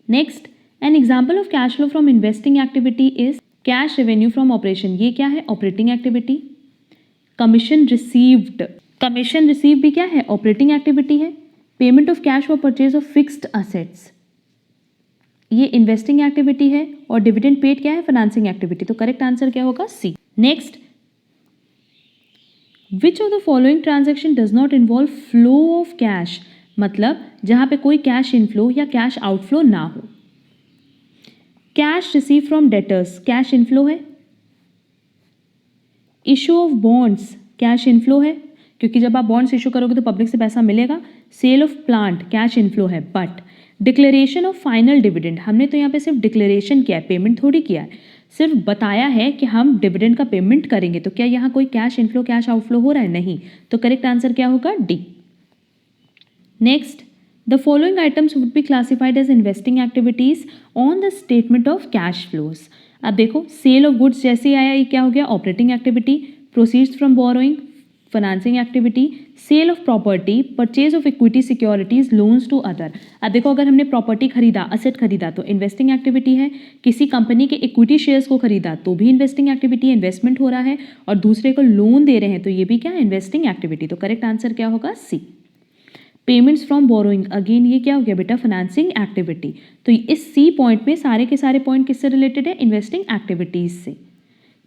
Next, an example of cash flow from investing activity is cash revenue from operation. ये क्या है? Operating activity. Commission received, commission receive भी क्या है? ऑपरेटिंग एक्टिविटी है। Payment of cash for purchase of fixed assets, ये investing activity है। और डिविडेंड पेड क्या है? Financing activity. तो करेक्ट आंसर क्या होगा? C. Next, which of the following transaction does not involve flow of cash, मतलब जहां पे कोई कैश इनफ्लो या कैश आउटफ्लो ना हो। Cash receive from debtors, cash inflow है। Issue of bonds, cash inflow है, क्योंकि जब आप बॉन्ड्स इशू करोगे तो पब्लिक से पैसा मिलेगा। Sale of plant, cash inflow है। But declaration of final dividend, हमने तो यहाँ पे सिर्फ डिक्लेरेशन किया है, पेमेंट थोड़ी किया है, सिर्फ बताया है कि हम डिविडेंड का पेमेंट करेंगे। तो क्या यहाँ कोई कैश इनफ्लो कैश आउटफ्लो हो रहा है? नहीं। तो करेक्ट आंसर क्या होगा? D. Next, the following items would be classified as investing activities on the statement of cash flows. अब देखो, सेल ऑफ गुड्स जैसे आया, ये क्या हो गया? Operating activity. Proceeds from borrowing, financing activity. Sale of property, purchase of equity securities, loans to other. अब देखो, अगर हमने प्रॉपर्टी खरीदा, असेट खरीदा, तो इन्वेस्टिंग एक्टिविटी है। किसी कंपनी के इक्विटी शेयर्स को खरीदा तो भी इन्वेस्टिंग एक्टिविटी, इन्वेस्टमेंट हो रहा है। और दूसरे को लोन दे रहे हैं तो ये भी क्या है? Investing activity. तो करेक्ट आंसर क्या होगा? सी। पेमेंट्स फ्रॉम बोरोइंग, अगेन ये क्या हो गया बेटा? Financing activity. तो इस सी पॉइंट में सारे के सारे पॉइंट किससे रिलेटेड है? इन्वेस्टिंग एक्टिविटीज से।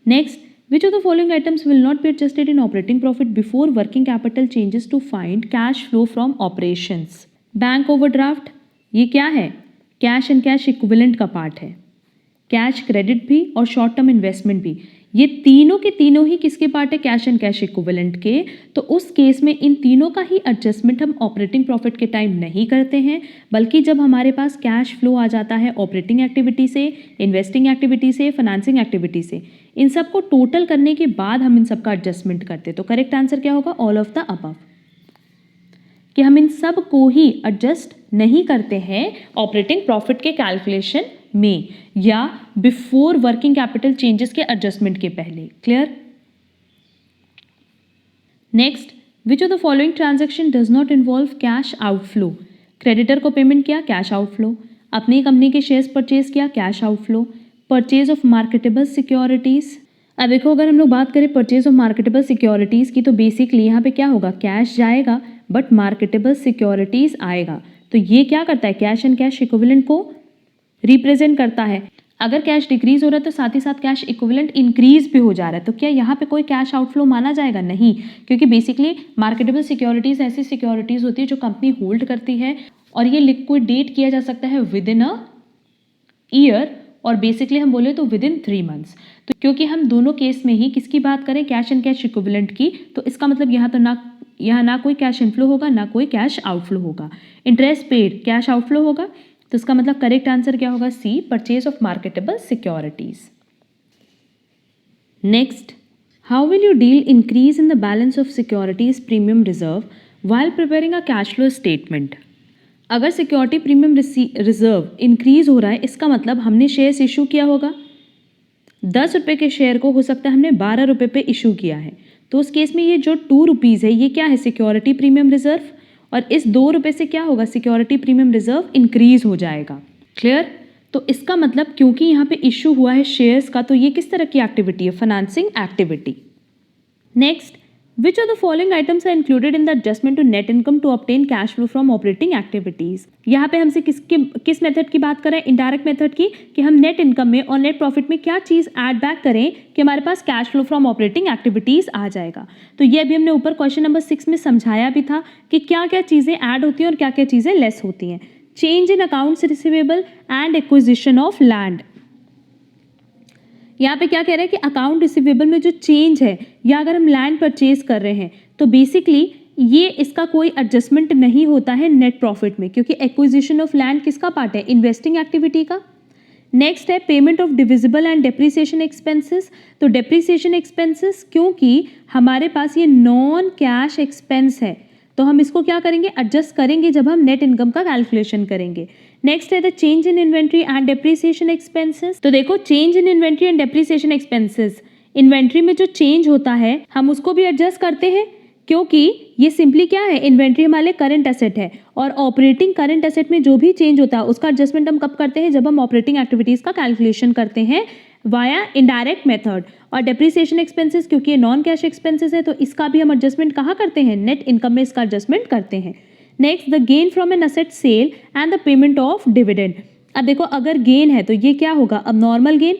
Next, which of the following items will not be adjusted in operating profit before working capital changes to find cash flow from operations? Bank overdraft, ये क्या है? कैश एंड कैश इक्विवेलेंट का part है। Cash credit भी और short term investment भी, ये तीनों के तीनों ही किसके पार्ट है? कैश एंड कैश इक्विवेलेंट के। तो उस केस में इन तीनों का ही एडजस्टमेंट हम ऑपरेटिंग प्रॉफिट के टाइम नहीं करते हैं, बल्कि जब हमारे पास कैश फ्लो आ जाता है ऑपरेटिंग एक्टिविटी से, इन्वेस्टिंग एक्टिविटी से, फाइनेंसिंग एक्टिविटी से, इन सब को टोटल करने के बाद हम इन सब का एडजस्टमेंट करते हैं। तो करेक्ट आंसर क्या होगा? ऑल ऑफ द अबव, कि हम इन सब को ही एडजस्ट नहीं करते हैं ऑपरेटिंग प्रॉफिट के कैलकुलेशन में या बिफोर वर्किंग कैपिटल चेंजेस के एडजस्टमेंट के पहले। Clear? Next, which of the following transaction does not involve cash outflow? Creditor को पेमेंट किया, कैश आउटफ्लो। अपनी कंपनी के शेयर्स परचेज किया, cash outflow. Purchase of marketable securities, अब देखो अगर हम लोग बात करें परचेज ऑफ मार्केटेबल सिक्योरिटीज की, तो बेसिकली यहाँ पे क्या होगा? कैश जाएगा बट मार्केटेबल सिक्योरिटीज आएगा। तो ये क्या करता है? कैश एंड कैश इक्विवेलेंट को रिप्रेजेंट करता है। अगर कैश डिक्रीज हो रहा है तो साथ ही साथ कैश इक्विवेलेंट इंक्रीज भी हो जा रहा है। तो क्या यहाँ पे कोई कैश आउटफ्लो माना जाएगा? नहीं, क्योंकि बेसिकली मार्केटेबल सिक्योरिटीज ऐसी सिक्योरिटीज होती है जो कंपनी होल्ड करती है और ये लिक्विडेट किया जा सकता है विद इन अ ईयर, और बेसिकली हम बोले तो विद इन 3 मंथ्स। तो क्योंकि हम दोनों केस में ही किसकी बात करें? कैश एंड कैश इक्विवेलेंट की, तो इसका मतलब यहाँ ना कोई कैश इनफ्लो होगा ना कोई कैश आउटफ्लो होगा। इंटरेस्ट पेड कैश आउटफ्लो होगा, तो इसका मतलब करेक्ट आंसर क्या होगा? C, purchase of marketable securities. Next, how will you deal increase in the balance of securities premium reserve while preparing a cash flow statement? अगर security premium reserve increase हो रहा है, इसका मतलब हमने शेयर्स इशू किया होगा। 10 रुपये के शेयर को हो सकता है हमने 12 रुपये पे इशू किया है, तो उस केस में ये जो 2 रुपीज़ है ये क्या है? सिक्योरिटी प्रीमियम रिजर्व, और इस 2 रुपये से क्या होगा? सिक्योरिटी प्रीमियम रिजर्व इंक्रीज हो जाएगा। क्लियर? तो इसका मतलब क्योंकि यहाँ पे इशू हुआ है शेयर्स का, तो ये किस तरह की एक्टिविटी है? Financing activity. Next, which of the following items are included in the adjustment to net income to obtain cash flow from operating activities? यहाँ पे हमसे किस मेथड की बात करें? इनडायरेक्ट मेथड की, कि हम नेट इनकम में और नेट प्रॉफिट में क्या चीज़ ऐड बैक करें कि हमारे पास cash flow from operating activities आ जाएगा। तो ये अभी हमने ऊपर क्वेश्चन नंबर 6 में समझाया भी था कि क्या क्या चीज़ें ऐड होती हैं और क्या क्या चीज़ें लेस होती हैं। Change in accounts receivable and acquisition of land. यहाँ पे क्या कह रहे हैं कि अकाउंट रिसीवेबल में जो चेंज है, या अगर हम लैंड परचेज कर रहे हैं तो बेसिकली ये इसका कोई एडजस्टमेंट नहीं होता है नेट प्रॉफिट में, क्योंकि एक्विजिशन ऑफ लैंड किसका पार्ट है? इन्वेस्टिंग एक्टिविटी का। नेक्स्ट है payment of divisible and depreciation expenses. तो डेप्रिसिएशन एक्सपेंसेस क्योंकि हमारे पास ये नॉन कैश एक्सपेंस है तो हम इसको क्या करेंगे, एडजस्ट करेंगे जब हम नेट इनकम का कैलकुलेशन करेंगे। नेक्स्ट है the change in inventory and depreciation expenses. तो देखो change in inventory and depreciation expenses, inventory में जो चेंज होता है हम उसको भी एडजस्ट करते हैं क्योंकि ये सिंपली क्या है, इन्वेंट्री हमारे करंट एसेट है और ऑपरेटिंग करंट एसेट में जो भी चेंज होता है उसका एडजस्टमेंट हम कब करते हैं, जब हम ऑपरेटिंग एक्टिविटीज का कैलकुलेशन करते हैं वाया इनडायरेक्ट मेथड। और डेप्रिसिएशन एक्सपेंसेस क्योंकि ये नॉन कैश एक्सपेंसेस है तो इसका भी हम एडजस्टमेंट कहाँ करते हैं, नेट इनकम में इसका एडजस्टमेंट करते हैं। Next the gain from an asset sale and the payment of dividend. अब देखो अगर गेन है तो ये क्या होगा, अब नॉर्मल गेन,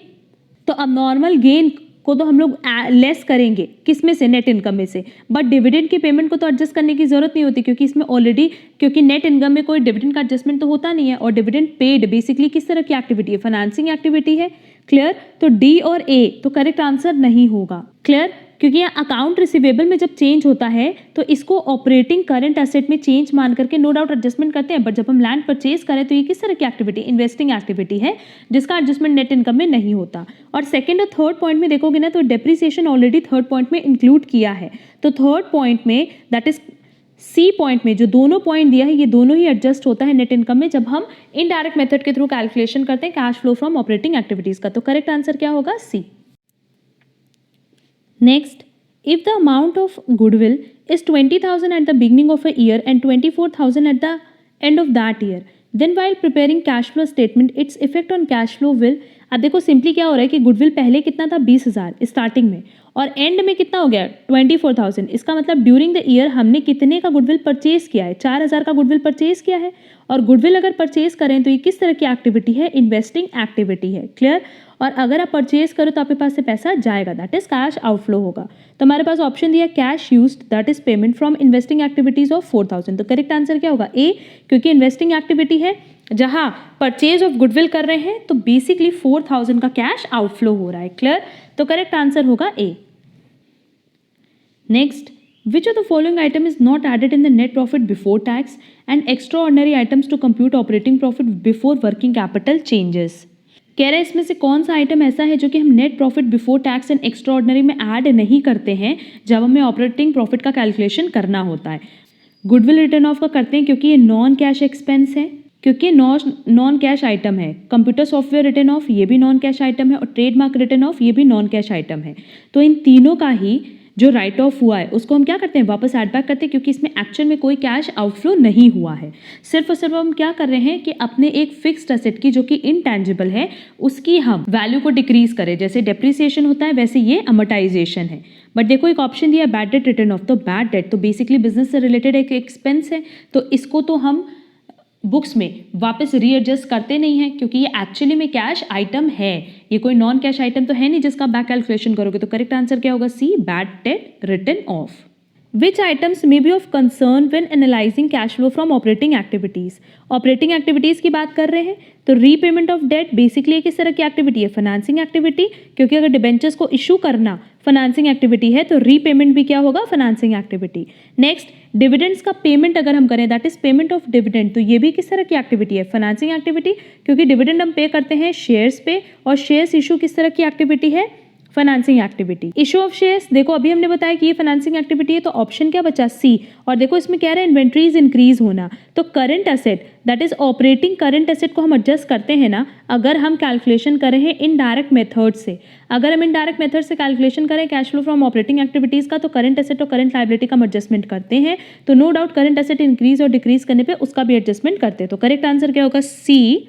तो अब नॉर्मल गेन को तो हम लोग लेस करेंगे किस में से, नेट इनकम में से, बट डिविडेंड की पेमेंट को तो एडजस्ट करने की जरूरत नहीं होती क्योंकि इसमें ऑलरेडी, क्योंकि नेट इनकम में कोई डिविडेंड का एडजस्टमेंट तो होता नहीं है। और डिविडेंड पेड बेसिकली किस तरह की एक्टिविटी है, फाइनेंसिंग एक्टिविटी है। क्लियर, तो डी और ए तो करेक्ट आंसर नहीं होगा। क्लियर, क्योंकि यहाँ अकाउंट रिसीवेबल में जब चेंज होता है तो इसको ऑपरेटिंग करंट एसेट में चेंज मान करके नो डाउट एडजस्टमेंट करते हैं, बट जब हम लैंड परचेज करें तो ये किस तरह की एक्टिविटी, इन्वेस्टिंग एक्टिविटी है जिसका एडजस्टमेंट नेट इनकम में नहीं होता। और सेकंड और थर्ड पॉइंट में देखोगे ना तो डेप्रिसिएशन ऑलरेडी थर्ड पॉइंट में इंक्लूड किया है, तो थर्ड पॉइंट में दैट इज सी पॉइंट में जो दोनों पॉइंट दिया है ये दोनों ही एडजस्ट होता है नेट इनकम में जब हम इनडायरेक्ट मेथड के थ्रू कैलकुलेशन करते हैं cash flow from operating activities का। तो करेक्ट आंसर क्या होगा, C. Next, if the amount of goodwill is 20,000 at the beginning of a year and 24,000 at the end of that year, then while preparing cash flow statement, its effect on cash flow will, अब देखो simply क्या हो रहा है कि goodwill पहले कितना था 20,000 स्टार्टिंग में और एंड में कितना हो गया 24,000। इसका मतलब ड्यूरिंग द ईयर हमने कितने का गुडविल परचेज किया है, 4,000 का गुडविल परचेज किया है। और गुडविल अगर परचेज करें तो ये किस तरह की एक्टिविटी है, इन्वेस्टिंग एक्टिविटी है। क्लियर, और अगर आप परचेज करो तो आपके पास से पैसा जाएगा, दैट इज कैश आउटफ्लो होगा। तो हमारे पास ऑप्शन दिया cash used that is payment from investing activities of 4,000। तो करेक्ट आंसर क्या होगा, ए, क्योंकि इन्वेस्टिंग एक्टिविटी है जहां परचेज ऑफ गुडविल कर रहे हैं तो बेसिकली 4,000 का कैश आउटफ्लो हो रहा है। क्लियर, तो करेक्ट आंसर होगा A. Next, which of the following item is not added in the net profit before tax and extraordinary items to compute operating profit before working capital changes? कह रहे हैं इसमें से कौन सा आइटम ऐसा है जो कि हम net profit before tax and extra ordinary में ऐड नहीं करते हैं जब हमें ऑपरेटिंग प्रॉफिट का कैलकुलेशन करना होता है। गुडविल रिटर्न ऑफ का करते हैं क्योंकि ये नॉन कैश एक्सपेंस है, क्योंकि नॉन कैश आइटम है। कंप्यूटर सॉफ्टवेयर रिटर्न ऑफ ये भी नॉन कैश आइटम है और ट्रेडमार्क रिटर्न ऑफ ये भी नॉन कैश आइटम है। तो इन तीनों का ही जो राइट ऑफ हुआ है उसको हम क्या करते हैं, वापस ऐड बैक करते हैं क्योंकि इसमें एक्चुअल में कोई कैश आउटफ्लो नहीं हुआ है। सिर्फ और सिर्फ हम क्या कर रहे हैं कि अपने एक फिक्स्ड एसेट की जो कि इनटैंजिबल है उसकी हम वैल्यू को डिक्रीज करें, जैसे डेप्रिसिएशन होता है वैसे ये अमोर्टाइजेशन है। बट देखो एक ऑप्शन दिया बैड डेट रिटर्न ऑफ, तो बैड डेट तो बेसिकली बिजनेस से रिलेटेड एक एक्सपेंस है तो इसको तो हम बुक्स में वापस रीएडजस्ट करते नहीं हैं क्योंकि ये एक्चुअली में कैश आइटम है, ये कोई नॉन कैश आइटम तो है नहीं जिसका बैक कैलकुलेशन करोगे। तो करेक्ट आंसर क्या होगा, C, bad debt written off. Which items may be of concern when analyzing cash flow from operating activities? Operating activities की बात कर रहे हैं तो रीपेमेंट ऑफ डेट बेसिकली किस तरह की एक्टिविटी है, फाइनेंसिंग एक्टिविटी, क्योंकि अगर डिबेंचर्स को इशू करना फाइनेंसिंग एक्टिविटी है तो रीपेमेंट भी क्या होगा, फाइनेंसिंग एक्टिविटी। नेक्स्ट, डिविडेंड्स का पेमेंट अगर हम करें that is payment of dividend, तो ये भी किस तरह की एक्टिविटी है, फाइनेंसिंग एक्टिविटी, क्योंकि डिविडेंड हम पे करते हैं शेयर्स पे और शेयर्स इशू किस तरह की एक्टिविटी है, financing activity. Issue of shares देखो अभी हमने बताया कि ये फाइनेंसिंग एक्टिविटी है तो ऑप्शन क्या बचा, सी। और देखो इसमें क्या रहा है, इन्वेंट्रीज इंक्रीज होना, तो current asset that is operating current asset को हम एडजस्ट करते हैं ना, अगर हम कैलकुलेशन करें हैं इनडायरेक्ट मेथड से, अगर हम इनडायरेक्ट मेथड से कैलकुलेशन करें cash flow from operating activities का तो करंट एसेट और करंट लायबिलिटी का हम एडजस्टमेंट करते हैं, तो no doubt current asset increase और डिक्रीज करने पर उसका भी एडजस्टमेंट करते हैं। तो करेक्ट आंसर क्या होगा, C,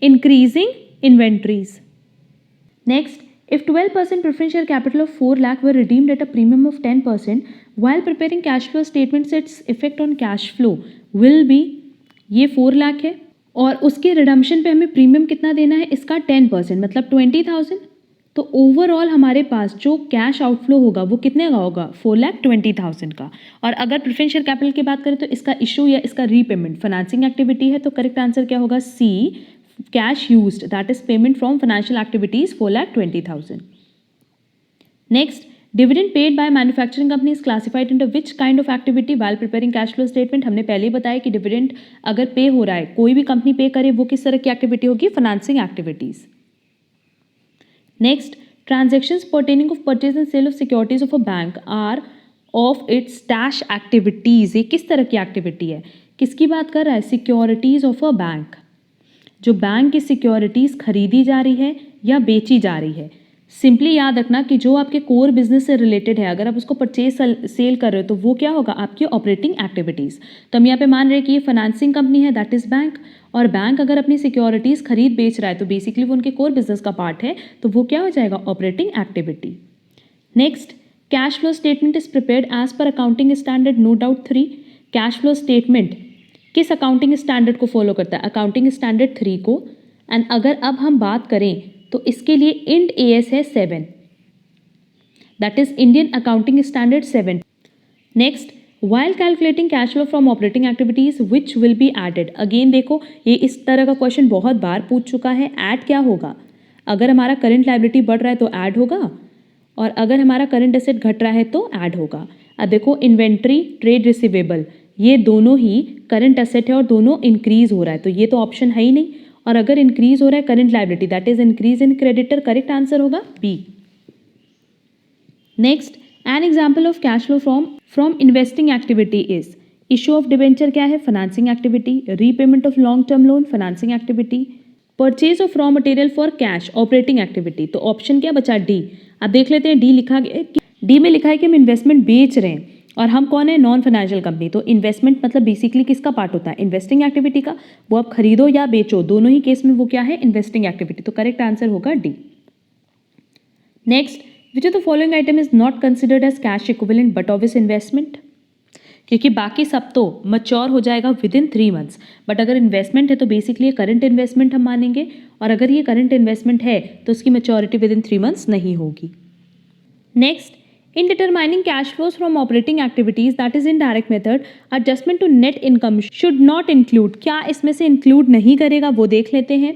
increasing inventories. Next, if 12% preference share capital of 4 lakh were redeemed at a premium of 10%, while preparing cash flow statements, its effect on cash flow will be, ये 4 लाख है और उसके redemption पे हमें premium कितना देना है, इसका 10% मतलब 20,000। तो ओवरऑल हमारे पास जो कैश आउटफ्लो होगा वो कितने का होगा, 4,20,000 का। और अगर प्रेफरेंस शेयर कैपिटल की बात करें तो इसका इशू या इसका रीपेमेंट फाइनेंसिंग एक्टिविटी है, तो करेक्ट आंसर क्या होगा, सी, cash used that is payment from financial activities 4,20,000. Next, dividend paid by manufacturing company is classified under which kind of activity while preparing cash flow statement. हमने पहले ही बताया कि dividend अगर पे हो रहा है, कोई भी कंपनी पे करे, वो किस तरह की एक्टिविटी होगी, financing activities. Next, transactions pertaining of purchase and sale of securities of a bank are of its dash activities. ये किस तरह की एक्टिविटी है, किसकी बात कर रहा है, सिक्योरिटीज ऑफ अ बैंक। जो बैंक की सिक्योरिटीज खरीदी जा रही है या बेची जा रही है। सिंपली याद रखना कि जो आपके कोर बिजनेस से रिलेटेड है, अगर आप उसको परचेज सेल कर रहे हो तो वो क्या होगा, आपकी ऑपरेटिंग एक्टिविटीज़। तो हम यहाँ पे मान रहे हैं कि ये फाइनेंसिंग कंपनी है, दैट इज़ बैंक, और बैंक अगर अपनी सिक्योरिटीज़ खरीद बेच रहा है तो बेसिकली वो उनके कोर बिजनेस का पार्ट है, तो वो क्या हो जाएगा, operating activity. Next, cash flow statement is prepared as per accounting standard, no doubt 3। Cash flow statement किस अकाउंटिंग स्टैंडर्ड को फॉलो करता है, अकाउंटिंग स्टैंडर्ड 3 को। एंड अगर अब हम बात करें तो इसके लिए इंड AS है 7, that is Indian accounting standard 7। Next, while calculating cash flow from operating activities which will be added. Again देखो, ये इस तरह का क्वेश्चन बहुत बार पूछ चुका है। ऐड क्या होगा, अगर हमारा करंट लायबिलिटी बढ़ रहा है तो ऐड होगा, और अगर हमारा करंट एसेट घट रहा है तो ऐड होगा। अब देखो, इन्वेंट्री, ट्रेड रिसीवेबल, ये दोनों ही करंट एसेट है और दोनों इंक्रीज हो रहा है, तो ये तो ऑप्शन है ही नहीं। और अगर इंक्रीज हो रहा है current liability, that is increase in creditor, correct answer होगा B. Next, an example of cash flow from investing activity is issue of debenture, क्या है, financing activity. Repayment of long term loan, financing activity. Purchase of raw material for cash, operating activity. तो option क्या बचा, D. अब देख लेते हैं, D लिखा गया, डी में लिखा है कि हम इन्वेस्टमेंट बेच रहे हैं और हम कौन है, नॉन फाइनेंशियल कंपनी। तो इन्वेस्टमेंट मतलब बेसिकली किसका पार्ट होता है, इन्वेस्टिंग एक्टिविटी का। वो आप खरीदो या बेचो, दोनों ही केस में वो क्या है, इन्वेस्टिंग एक्टिविटी। तो करेक्ट आंसर होगा D. Next, which of the following item is not considered as cash equivalent but of investment. क्योंकि बाकी सब तो मच्योर हो जाएगा विद इन 3 मंथ्स, बट अगर इन्वेस्टमेंट है तो बेसिकली करंट इन्वेस्टमेंट हम मानेंगे, और अगर ये करंट इन्वेस्टमेंट है तो उसकी मैच्योरिटी विद इन 3 मंथ्स नहीं होगी। Next, in determining cash flows from operating activities, that is indirect method, adjustment to net income should not include, क्या इसमें से include नहीं करेगा, वो देख लेते हैं।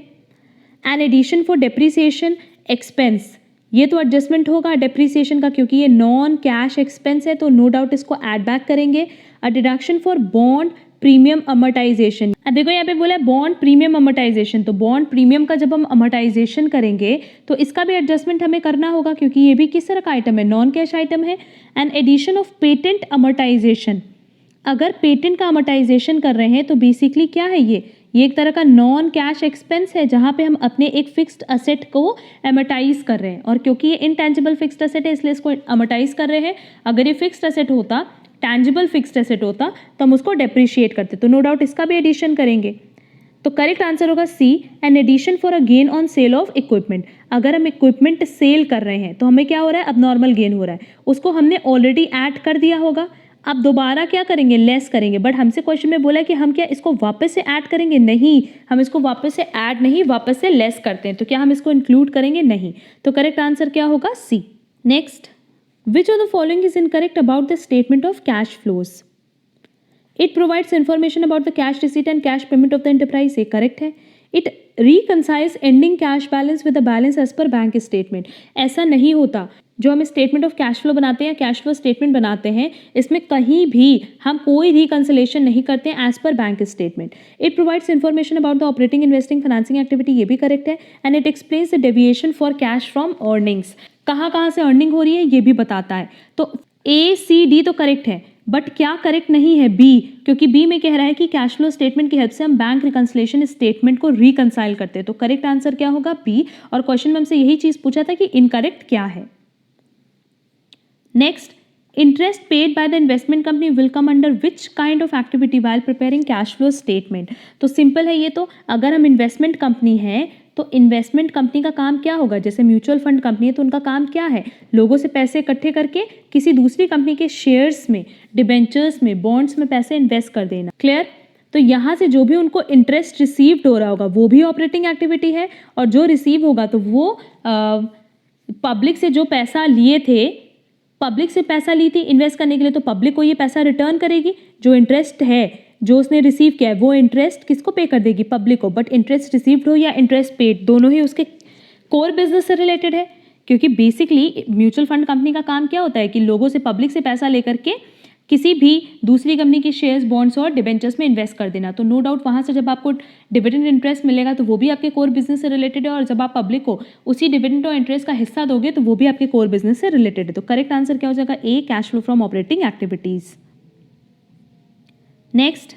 an addition for depreciation expense, ये तो एडजस्टमेंट होगा डेप्रीसिएशन का, क्योंकि ये नॉन कैश एक्सपेंस है, तो नो डाउट इसको ऐड बैक करेंगे। A deduction for bond premium amortisation, अब देखो यहाँ पे बोला है बॉन्ड प्रीमियम अमोर्टाइजेशन, तो बॉन्ड प्रीमियम का जब हम अमोर्टाइजेशन करेंगे तो इसका भी एडजस्टमेंट हमें करना होगा, क्योंकि ये भी किस तरह का आइटम है, नॉन कैश आइटम है। And addition of patent amortisation, अगर पेटेंट का अमोर्टाइजेशन कर रहे हैं तो बेसिकली क्या है, ये एक तरह का नॉन कैश एक्सपेंस है, जहाँ पे हम अपने एक फिक्स्ड असेट को अमोर्टाइज कर रहे हैं, और क्योंकि ये इनटेंजिबल फिक्स्ड असेट है इसलिए इसको अमोर्टाइज कर रहे हैं। अगर ये फिक्स्ड असेट होता, टैंजिबल फिक्स्ड एसेट होता, तो हम उसको डेप्रिशिएट करते, तो नो डाउट इसका भी एडिशन करेंगे। तो करेक्ट आंसर होगा C, an addition for a gain on sale of equipment. अगर हम इक्विपमेंट सेल कर रहे हैं तो हमें क्या हो रहा है, अब नॉर्मल गेन हो रहा है, उसको हमने ऑलरेडी ऐड कर दिया होगा, अब दोबारा क्या करेंगे, लेस करेंगे। बट हमसे क्वेश्चन में बोला कि हम क्या इसको वापस से ऐड करेंगे, नहीं, हम इसको वापस से ऐड नहीं, वापस से लेस करते हैं, तो क्या हम इसको इंक्लूड करेंगे, नहीं। तो करेक्ट आंसर क्या होगा, C. Next, which of the following is incorrect about the statement of cash flows? It provides information about the cash receipt and cash payment of the enterprise, ये correct है। It reconciles ending cash balance with the balance as per bank statement, ऐसा नहीं होता। जो हम statement of cash flow बनाते हैं, cash flow statement बनाते हैं, इसमें कहीं भी हम कोई रिकंसिलेशन नहीं करते हैं as per bank statement. It provides information about the operating investing financing activity, ये भी करेक्ट है। And it explains the deviation for cash from earnings, कहाँ से अर्निंग हो रही है ये भी बताता है। तो ए सी डी तो करेक्ट है, बट क्या करेक्ट नहीं है, बी, क्योंकि बी में कह रहा है कि कैश फ्लो स्टेटमेंट की हेल्प से हम बैंक रिकंसिलेशन स्टेटमेंट को रिकंसाइल करते हैं, तो करेक्ट आंसर क्या होगा, बी। और क्वेश्चन में हमसे यही चीज पूछा था कि इनकरेक्ट क्या है। Next, interest paid by the investment company will come under which kind of activity while preparing cash flow statement. तो सिंपल है ये तो, अगर हम इन्वेस्टमेंट कंपनी है तो इन्वेस्टमेंट कंपनी का काम क्या होगा, जैसे म्यूचुअल फंड कंपनी है तो उनका काम क्या है, लोगों से पैसे इकट्ठे करके किसी दूसरी कंपनी के शेयर्स में, डिबेंचर्स में, बॉन्ड्स में पैसे इन्वेस्ट कर देना, क्लियर। तो यहाँ से जो भी उनको इंटरेस्ट रिसीव्ड हो रहा होगा वो भी ऑपरेटिंग एक्टिविटी है, और जो रिसीव होगा तो वो पब्लिक से जो पैसा लिए थे, पब्लिक से पैसा ली थी इन्वेस्ट करने के लिए, तो पब्लिक को ये पैसा रिटर्न करेगी। जो इंटरेस्ट है जो उसने रिसीव किया है वो इंटरेस्ट किसको पे कर देगी, पब्लिक को। बट इंटरेस्ट रिसीव्ड हो या इंटरेस्ट पेड, दोनों ही उसके कोर बिजनेस से रिलेटेड है। क्योंकि बेसिकली म्यूचुअल फंड कंपनी का काम क्या होता है कि लोगों से, पब्लिक से पैसा लेकर के किसी भी दूसरी कंपनी की शेयर्स, बॉन्ड्स और डिबेंचर्स में इन्वेस्ट कर देना। तो नो डाउट वहाँ से जब आपको डिविडेंड इंटरेस्ट मिलेगा तो वो भी आपके कोर बिजनेस से रिलेटेड है, और जब आप पब्लिक को उसी डिविडेंड और इंटरेस्ट का हिस्सा दोगे तो वो भी आपके कोर बिजनेस से रिलेटेड है। तो करेक्ट आंसर क्या हो जाएगा? A, cash flow from operating activities. Next,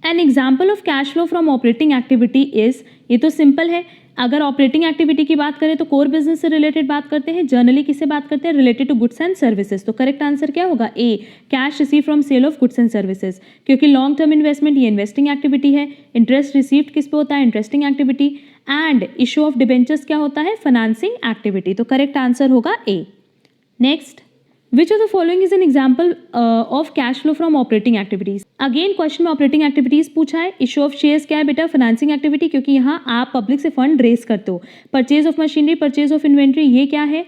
an example of cash flow from operating activity is, ये तो सिंपल है। अगर ऑपरेटिंग एक्टिविटी की बात करें तो कोर बिजनेस से रिलेटेड बात करते हैं। जनरली किससे बात करते हैं? Related to goods and services. तो करेक्ट आंसर क्या होगा? A, cash receive from sale of goods and services, क्योंकि लॉन्ग टर्म इन्वेस्टमेंट ये इन्वेस्टिंग एक्टिविटी है। इंटरेस्ट रिसीव्ड किस पे होता है? Interesting activity. And issue of debentures क्या होता है? Financing activity. तो करेक्ट आंसर होगा A. Next, which of the following is an example of cash flow from operating activities? Again question में ऑपरेटिंग एक्टिविटीज पूछा है। इशू ऑफ शेयर्स क्या है बेटा? फाइनेंसिंग एक्टिविटी, क्योंकि यहाँ आप पब्लिक से फंड रेज करते हो। Purchase of machinery, purchase of inventory, ये क्या है?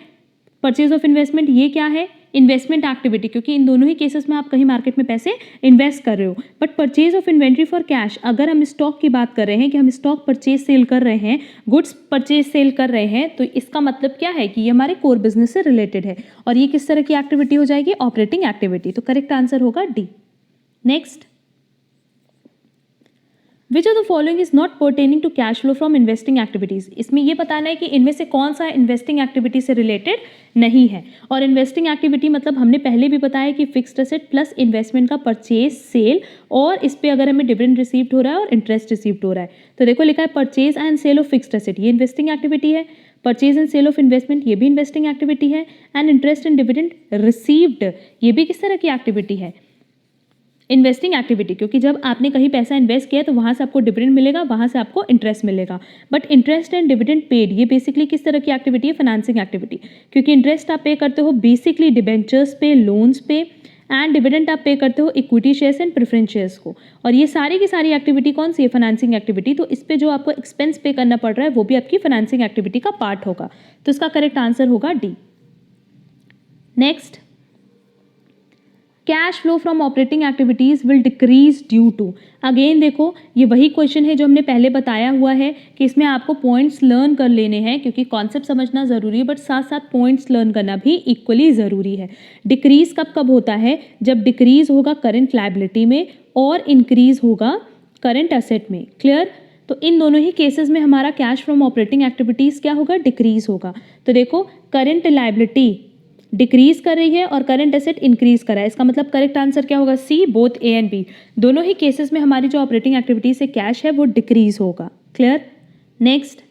परचेज ऑफ इन्वेस्टमेंट, ये क्या है? इन्वेस्टमेंट एक्टिविटी, क्योंकि इन दोनों ही केसेस में आप कहीं मार्केट में पैसे इन्वेस्ट कर रहे हो। But purchase of inventory for cash, अगर हम स्टॉक की बात कर रहे हैं कि हम स्टॉक परचेज सेल कर रहे हैं, गुड्स परचेज सेल कर रहे हैं, तो इसका मतलब क्या है कि ये हमारे कोर बिजनेस से रिलेटेड है। और ये किस तरह की एक्टिविटी हो जाएगी? Operating activity. तो करेक्ट आंसर होगा D. Next, which of the following is not pertaining to cash flow from investing activities? इसमें यह बताना है कि इनमें से कौन सा इन्वेस्टिंग एक्टिविटी से रिलेटेड नहीं है। और इन्वेस्टिंग एक्टिविटी मतलब हमने पहले भी बताया कि फिक्स्ड एसेट प्लस इन्वेस्टमेंट का परचेज सेल, और इस पे अगर हमें डिविडेंड रिसीव्ड हो रहा है और इंटरेस्ट रिसीव्ड हो रहा है। तो देखो लिखा है purchase and sale of fixed asset, ये इन्वेस्टिंग एक्टिविटी है। Purchase and sale of investment, ये भी इन्वेस्टिंग एक्टिविटी है। And interest and dividend received, ये भी किस तरह की एक्टिविटी है? इन्वेस्टिंग एक्टिविटी, क्योंकि जब आपने कहीं पैसा इन्वेस्ट किया तो वहाँ से आपको डिविडेंड मिलेगा, वहाँ से आपको इंटरेस्ट मिलेगा। But interest and dividend paid, ये बेसिकली किस तरह की एक्टिविटी है? फाइनेंसिंग एक्टिविटी, क्योंकि इंटरेस्ट आप पे करते हो बेसिकली डिबेंचर्स पे, लोन्स पे, एंड डिविडेंड आप पे करते हो equity shares and preference shares को। और ये सारी की सारी एक्टिविटी कौन सी है? Financing activity. तो इस पे जो आपको एक्सपेंस पे करना पड़ रहा है वो भी आपकी फाइनेंसिंग एक्टिविटी का पार्ट होगा। तो इसका करेक्ट आंसर होगा D. Next, cash flow from operating activities will decrease due to, again देखो ये वही क्वेश्चन है जो हमने पहले बताया हुआ है कि इसमें आपको पॉइंट्स लर्न कर लेने हैं, क्योंकि कॉन्सेप्ट समझना ज़रूरी है बट साथ साथ पॉइंट्स लर्न करना भी इक्वली ज़रूरी है। डिक्रीज कब कब होता है? जब डिक्रीज होगा करंट लायबिलिटी में और इंक्रीज होगा करंट एसेट में। क्लियर? तो इन दोनों ही केसेस में हमारा कैश फ्रॉम ऑपरेटिंग एक्टिविटीज़ क्या होगा? डिक्रीज होगा। तो देखो करंट लायबिलिटी डिक्रीज कर रही है और करंट एसेट इंक्रीज कर रहा है, इसका मतलब करेक्ट आंसर क्या होगा? सी, बोथ ए एंड बी। दोनों ही केसेस में हमारी जो ऑपरेटिंग एक्टिविटी से कैश है वो डिक्रीज होगा। Clear? Next,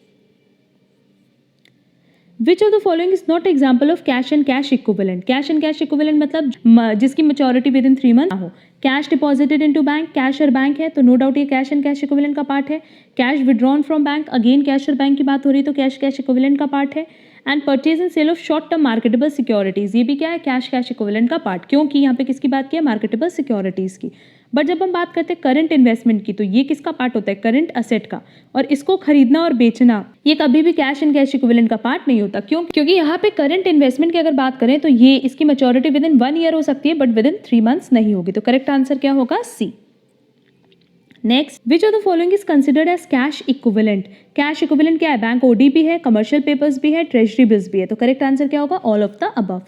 which of the following is not example of cash and cash equivalent? Cash and cash equivalent मतलब जिसकी मैच्योरिटी विद इन 3 मंथ हो। Cash deposited into bank, cash और bank है तो नो डाउट ये cash and cash equivalent का part है। Cash withdrawn from bank, again cash और बैंक की बात हो रही है तो कैश कैश इक्विवेलेंट का पार्ट है। And purchase and sale of short term marketable securities, ये भी क्या है? कैश कैश इक्विवेलेंट का पार्ट, क्योंकि यहाँ पे किसकी बात की है? मार्केटेबल सिक्योरिटीज की। बट जब हम बात करते हैं करंट इन्वेस्टमेंट की तो ये किसका पार्ट होता है? करंट असेट का। और इसको खरीदना और बेचना ये कभी भी कैश एंड कैश इक्विवेलेंट का पार्ट नहीं होता। क्यों? क्योंकि यहाँ पे करंट इन्वेस्टमेंट की अगर बात करें तो ये इसकी मैच्योरिटी विद इन 1 ईयर हो सकती है बट विद इन 3 मंथ्स नहीं होगी। तो करेक्ट आंसर क्या होगा? C. Next, which of the following is considered as cash equivalent? Cash equivalent क्या है? बैंक ओडी भी है, कमर्शियल पेपर्स भी है, ट्रेजरी बिल्स भी है। तो करेक्ट आंसर क्या होगा? All of the above.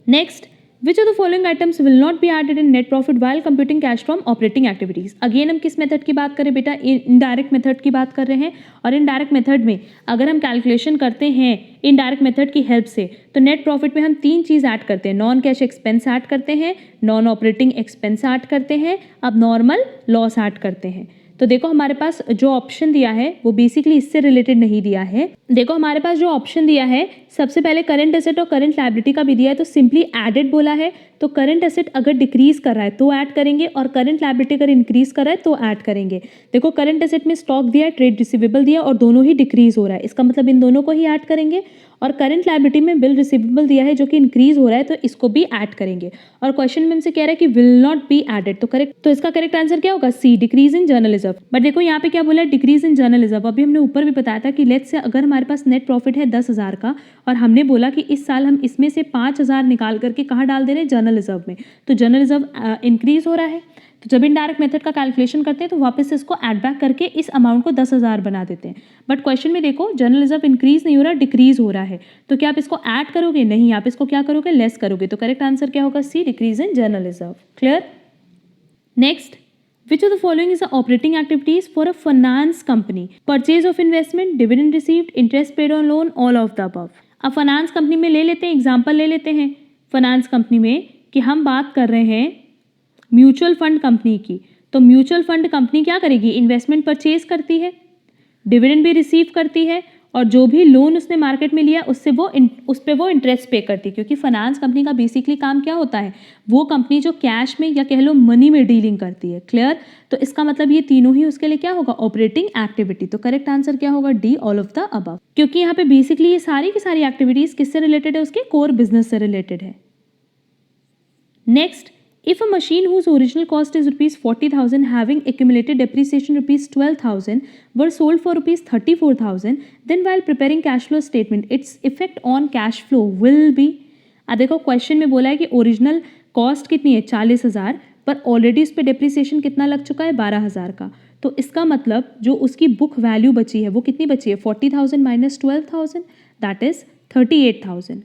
Next, which of the following items will not be added in net profit while computing cash from operating activities? Again हम किस मेथड की बात करें बेटा? इनडायरेक्ट मेथड की बात कर रहे हैं। और इनडायरेक्ट मेथड में अगर हम कैलकुलेशन करते हैं इनडायरेक्ट मेथड की हेल्प से तो नेट प्रॉफिट में हम 3 चीज़ ऐड करते हैं। नॉन कैश एक्सपेंस ऐड करते हैं, नॉन ऑपरेटिंग एक्सपेंस ऐड करते हैं, अब नॉर्मल लॉस ऐड करते हैं। तो देखो हमारे पास जो ऑप्शन दिया है वो बेसिकली इससे रिलेटेड नहीं दिया है। देखो हमारे पास जो ऑप्शन दिया है सबसे पहले करंट एसेट और करंट लायबिलिटी का भी दिया है तो सिंपली एडेड बोला है। तो करंट एसेट अगर डिक्रीज कर रहा है तो ऐड करेंगे और करंट लायबिलिटी अगर इंक्रीज कर रहा है तो ऐड करेंगे। देखो करंट एसेट में स्टॉक दिया है, ट्रेड रिसीवेबल दिया और दोनों ही डिक्रीज हो रहा है, इसका मतलब इन दोनों को ही ऐड करेंगे। और करंट लायबिलिटी में बिल रिसीवेबल दिया है जो कि इंक्रीज हो रहा है तो इसको भी ऐड करेंगे। और क्वेश्चन में हमसे कह रहा है कि विल नॉट बी एडेड, तो करेक्ट, तो इसका करेक्ट आंसर क्या होगा? C, decrease in journalism. But देखो यहाँ पे क्या बोला है? Decrease in journalism. अभी हमने ऊपर भी बताया था कि लेट्स से अगर हमारे पास नेट प्रॉफिट है 10,000 का और हमने बोला कि इस साल हम इसमें से 5,000 निकाल करके कहाँ डाल दे रहे हैं? जर्नलिज्म में। तो जर्नलिज्म इंक्रीज हो रहा है तो जब इनडायरेक्ट मेथड का कैलकुलेशन करते हैं तो वापस से इसको ऐड बैक करके इस अमाउंट को 10,000 बना देते हैं। बट क्वेश्चन में देखो जनरल रिजर्व इंक्रीज नहीं हो रहा, डिक्रीज हो रहा है। तो क्या आप इसको ऐड करोगे? नहीं, आप इसको क्या करोगे? लेस करोगे। तो करेक्ट आंसर क्या होगा? C, decrease in general reserve. Clear? Next, which of the following is the operating activities for a finance company? Purchase of investment, dividend received, interest paid on loan, all of the above. अब finance company में ले लेते हैं, example ले लेते हैं finance company में कि हम बात कर रहे हैं म्यूचुअल फंड कंपनी की। तो म्यूचुअल फंड कंपनी क्या करेगी? इन्वेस्टमेंट परचेज करती है, डिविडेंड भी रिसीव करती है, और जो भी लोन उसने मार्केट में लिया उससे उस पर वो इंटरेस्ट पे करती है। क्योंकि फाइनेंस कंपनी का बेसिकली काम क्या होता है? वो कंपनी जो कैश में या कह लो मनी में डीलिंग करती है। क्लियर? तो इसका मतलब ये तीनों ही उसके लिए क्या होगा? Operating activity. तो करेक्ट आंसर क्या होगा? D, all of the above. क्योंकि यहाँ पे बेसिकली ये सारी की सारी एक्टिविटीज किससे रिलेटेड है? उसके कोर बिजनेस से रिलेटेड है। Next, if a machine whose original cost is rupees 40,000 having accumulated depreciation rupees 12,000 were sold for rupees 34,000, then while preparing cash flow statement its effect on cash flow will be। अब देखो question में बोला है कि original cost कितनी है? 40,000, पर already उस पर डेप्रिसिएशन कितना लग चुका है? 12,000 का। तो इसका मतलब जो उसकी बुक वैल्यू बची है वो कितनी बची है? 40,000 माइनस 12,000, दैट इज 38,000।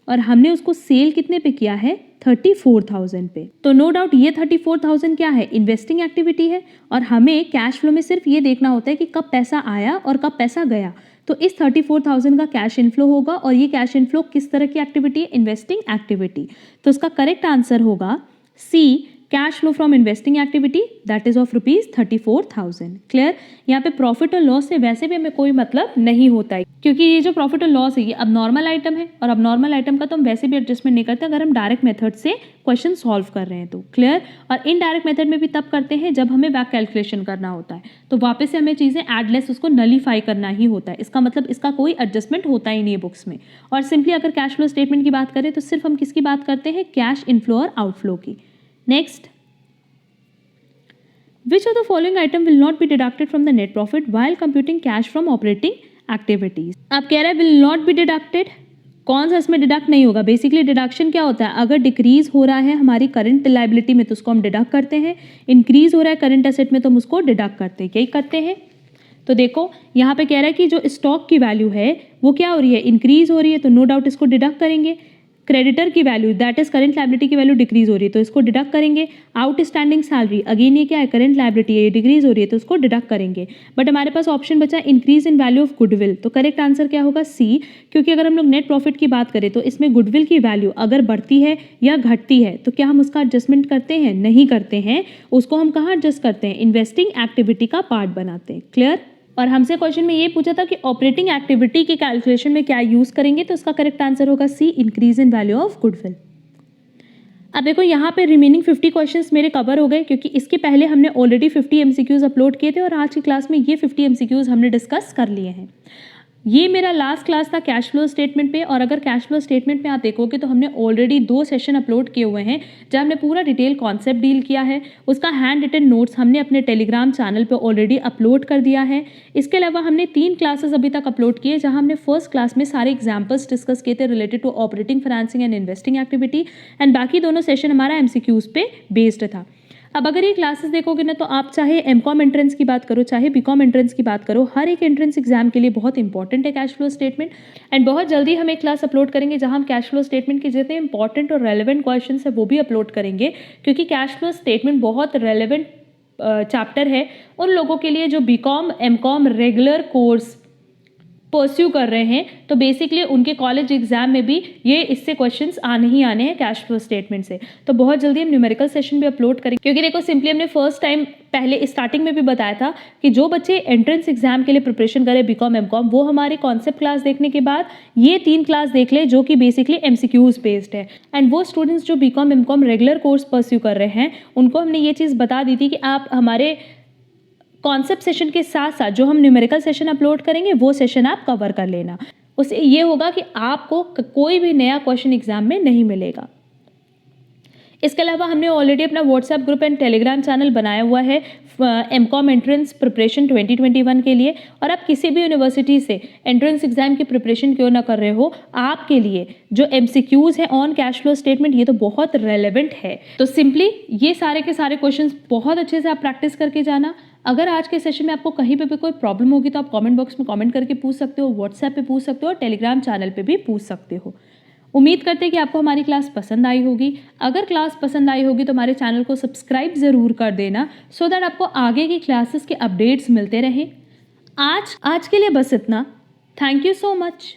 और हमने उसको सेल कितने पे किया है? 34,000 पे। तो नो डाउट ये 34,000 क्या है? इन्वेस्टिंग एक्टिविटी है। और हमें कैश फ्लो में सिर्फ ये देखना होता है कि कब पैसा आया और कब पैसा गया। तो इस 34,000 का कैश इनफ्लो होगा, और ये कैश इनफ्लो किस तरह की एक्टिविटी है? Investing activity. तो इसका करेक्ट आंसर होगा C, cash flow from investing activity, that is of rupees 34,000। Clear? यहाँ पे प्रॉफिट और लॉस से वैसे भी हमें कोई मतलब नहीं होता है, क्योंकि ये जो प्रॉफिट और लॉस है ये अब नॉर्मल आइटम है, और अब नॉर्मल आइटम का तो हम वैसे भी एडजस्टमेंट नहीं करते अगर हम डायरेक्ट मेथड से क्वेश्चन सॉल्व कर रहे हैं तो। क्लियर? और इनडायरेक्ट मेथड में भी तब करते हैं जब हमें बैक कैलकुलेशन करना होता है, तो वापस से हमें चीज़ें एडलेस उसको नलीफाई करना ही होता है। इसका मतलब इसका कोई एडजस्टमेंट होता ही नहीं है बुक्स में। और सिंपली अगर कैश फ्लो स्टेटमेंट की बात करें तो सिर्फ हम किसकी बात करते हैं? कैश इनफ्लो और आउटफ्लो की। Next, which of the following item will not be deducted from the net profit while computing cash from operating activities? अब कह रहा है will not be deducted, कौन सा इसमें डिडक्ट नहीं होगा? बेसिकली डिडक्शन क्या होता है? अगर डिक्रीज हो रहा है हमारी करंट लाइबिलिटी में तो उसको हम डिडक्ट करते हैं, इंक्रीज हो रहा है करंट एसेट में तो हम उसको डिडक्ट करते हैं। यही करते हैं। तो देखो यहाँ पे कह रहा है कि जो स्टॉक की वैल्यू है वो क्या हो रही है? इंक्रीज हो रही है, तो नो डाउट इसको डिडक्ट करेंगे। क्रेडिटर की value that is current liability की वैल्यू डिक्रीज हो रही है तो इसको डिडक्ट करेंगे। आउटस्टैंडिंग सैलरी, अगेन ये क्या है? करंट लायबिलिटी है, ये डिक्रीज हो रही है तो उसको डिडक्ट करेंगे। बट हमारे पास ऑप्शन बचा increase in value of goodwill, तो करेक्ट आंसर क्या होगा? सी। क्योंकि अगर हम लोग नेट प्रॉफिट की बात करें तो इसमें गुडविल की वैल्यू अगर बढ़ती है या घटती है तो क्या हम उसका एडजस्टमेंट करते हैं? नहीं करते हैं। उसको हम कहाँ एडजस्ट करते हैं? इन्वेस्टिंग एक्टिविटी का पार्ट बनाते हैं। क्लियर? और हमसे क्वेश्चन में ये पूछा था कि ऑपरेटिंग एक्टिविटी के कैलकुलेशन में क्या यूज करेंगे, तो इसका करेक्ट आंसर होगा C, increase in value of goodwill. अब देखो यहाँ पे रिमेनिंग 50 क्वेश्चंस मेरे कवर हो गए, क्योंकि इसके पहले हमने ऑलरेडी 50 एमसीक्यूज अपलोड किए थे और आज की क्लास में ये 50 एमसीक्यूज हमने डिस्कस कर लिए हैं। ये मेरा लास्ट क्लास था कैश फ्लो स्टेटमेंट पे, और अगर कैश फ्लो स्टेटमेंट में आप देखोगे तो हमने ऑलरेडी 2 सेशन अपलोड किए हुए हैं जहाँ हमने पूरा डिटेल कॉन्सेप्ट डील किया है। उसका हैंड रिटन नोट्स हमने अपने टेलीग्राम चैनल पे ऑलरेडी अपलोड कर दिया है। इसके अलावा हमने 3 क्लासेस अभी तक अपलोड किए जहाँ हमने फर्स्ट क्लास में सारे एग्जाम्पल्स डिस्कस किए थे related to operating, financing and investing activity, and बाकी दोनों सेशन हमारा एमसीक्यूज पे बेस्ड था। अब अगर ये क्लासेस देखोगे ना तो आप चाहे एमकॉम एंट्रेंस की बात करो चाहे बीकॉम एंट्रेंस की बात करो, हर एक एंट्रेंस एग्जाम के लिए बहुत इंपॉर्टेंट है कैश फ्लो स्टेटमेंट। एंड बहुत जल्दी हम एक क्लास अपलोड करेंगे जहां हम कैश फ्लो स्टेटमेंट के जितने इंपॉर्टेंट और रेलेवेंट क्वेश्चन है वो भी अपलोड करेंगे, क्योंकि कैश फ्लो स्टेटमेंट बहुत रेलेवेंट चैप्टर है उन लोगों के लिए जो BCom MCom regular course pursue कर रहे हैं। तो बेसिकली उनके कॉलेज एग्जाम में भी ये इससे क्वेश्चंस आने ही आने हैं कैश फ्लो स्टेटमेंट से। तो बहुत जल्दी हम न्यूमेरिकल सेशन भी अपलोड करेंगे, क्योंकि देखो सिंपली हमने फर्स्ट टाइम पहले स्टार्टिंग में भी बताया था कि जो बच्चे एंट्रेंस एग्जाम के लिए प्रिपरेशन करें बीकॉम एमकॉम, वो हमारे कॉन्सेप्ट क्लास देखने के बाद ये 3 क्लास देख ले जो कि बेसिकली एमसीक्यूज बेस्ड है। एंड वो स्टूडेंट्स जो BCom MCom regular course pursue कर रहे हैं उनको हमने ये चीज़ बता दी थी कि आप हमारे कॉन्सेप्ट सेशन के साथ साथ जो हम न्यूमेरिकल सेशन अपलोड करेंगे वो सेशन आप कवर कर लेना। उससे ये होगा कि आपको कोई भी नया क्वेश्चन एग्जाम में नहीं मिलेगा। इसके अलावा हमने ऑलरेडी अपना WhatsApp group and Telegram channel बनाया हुआ है एमकॉम एंट्रेंस प्रिपरेशन 2021 के लिए। और आप किसी भी यूनिवर्सिटी से एंट्रेंस एग्जाम की प्रिपरेशन क्यों ना कर रहे हो, आपके लिए जो एमसीक्यूज है ऑन कैश फ्लो स्टेटमेंट ये तो बहुत रेलेवेंट है। तो सिंपली ये सारे के सारे क्वेश्चंस बहुत अच्छे से आप प्रैक्टिस करके जाना। अगर आज के सेशन में आपको कहीं पे भी कोई प्रॉब्लम होगी तो आप कमेंट बॉक्स में कमेंट करके पूछ सकते हो, व्हाट्सएप पे पूछ सकते हो और टेलीग्राम चैनल पे भी पूछ सकते हो। उम्मीद करते हैं कि आपको हमारी क्लास पसंद आई होगी। अगर क्लास पसंद आई होगी तो हमारे चैनल को सब्सक्राइब ज़रूर कर देना सो दैट आपको आगे की क्लासेस के अपडेट्स मिलते रहें। आज के लिए बस इतना। Thank you so much.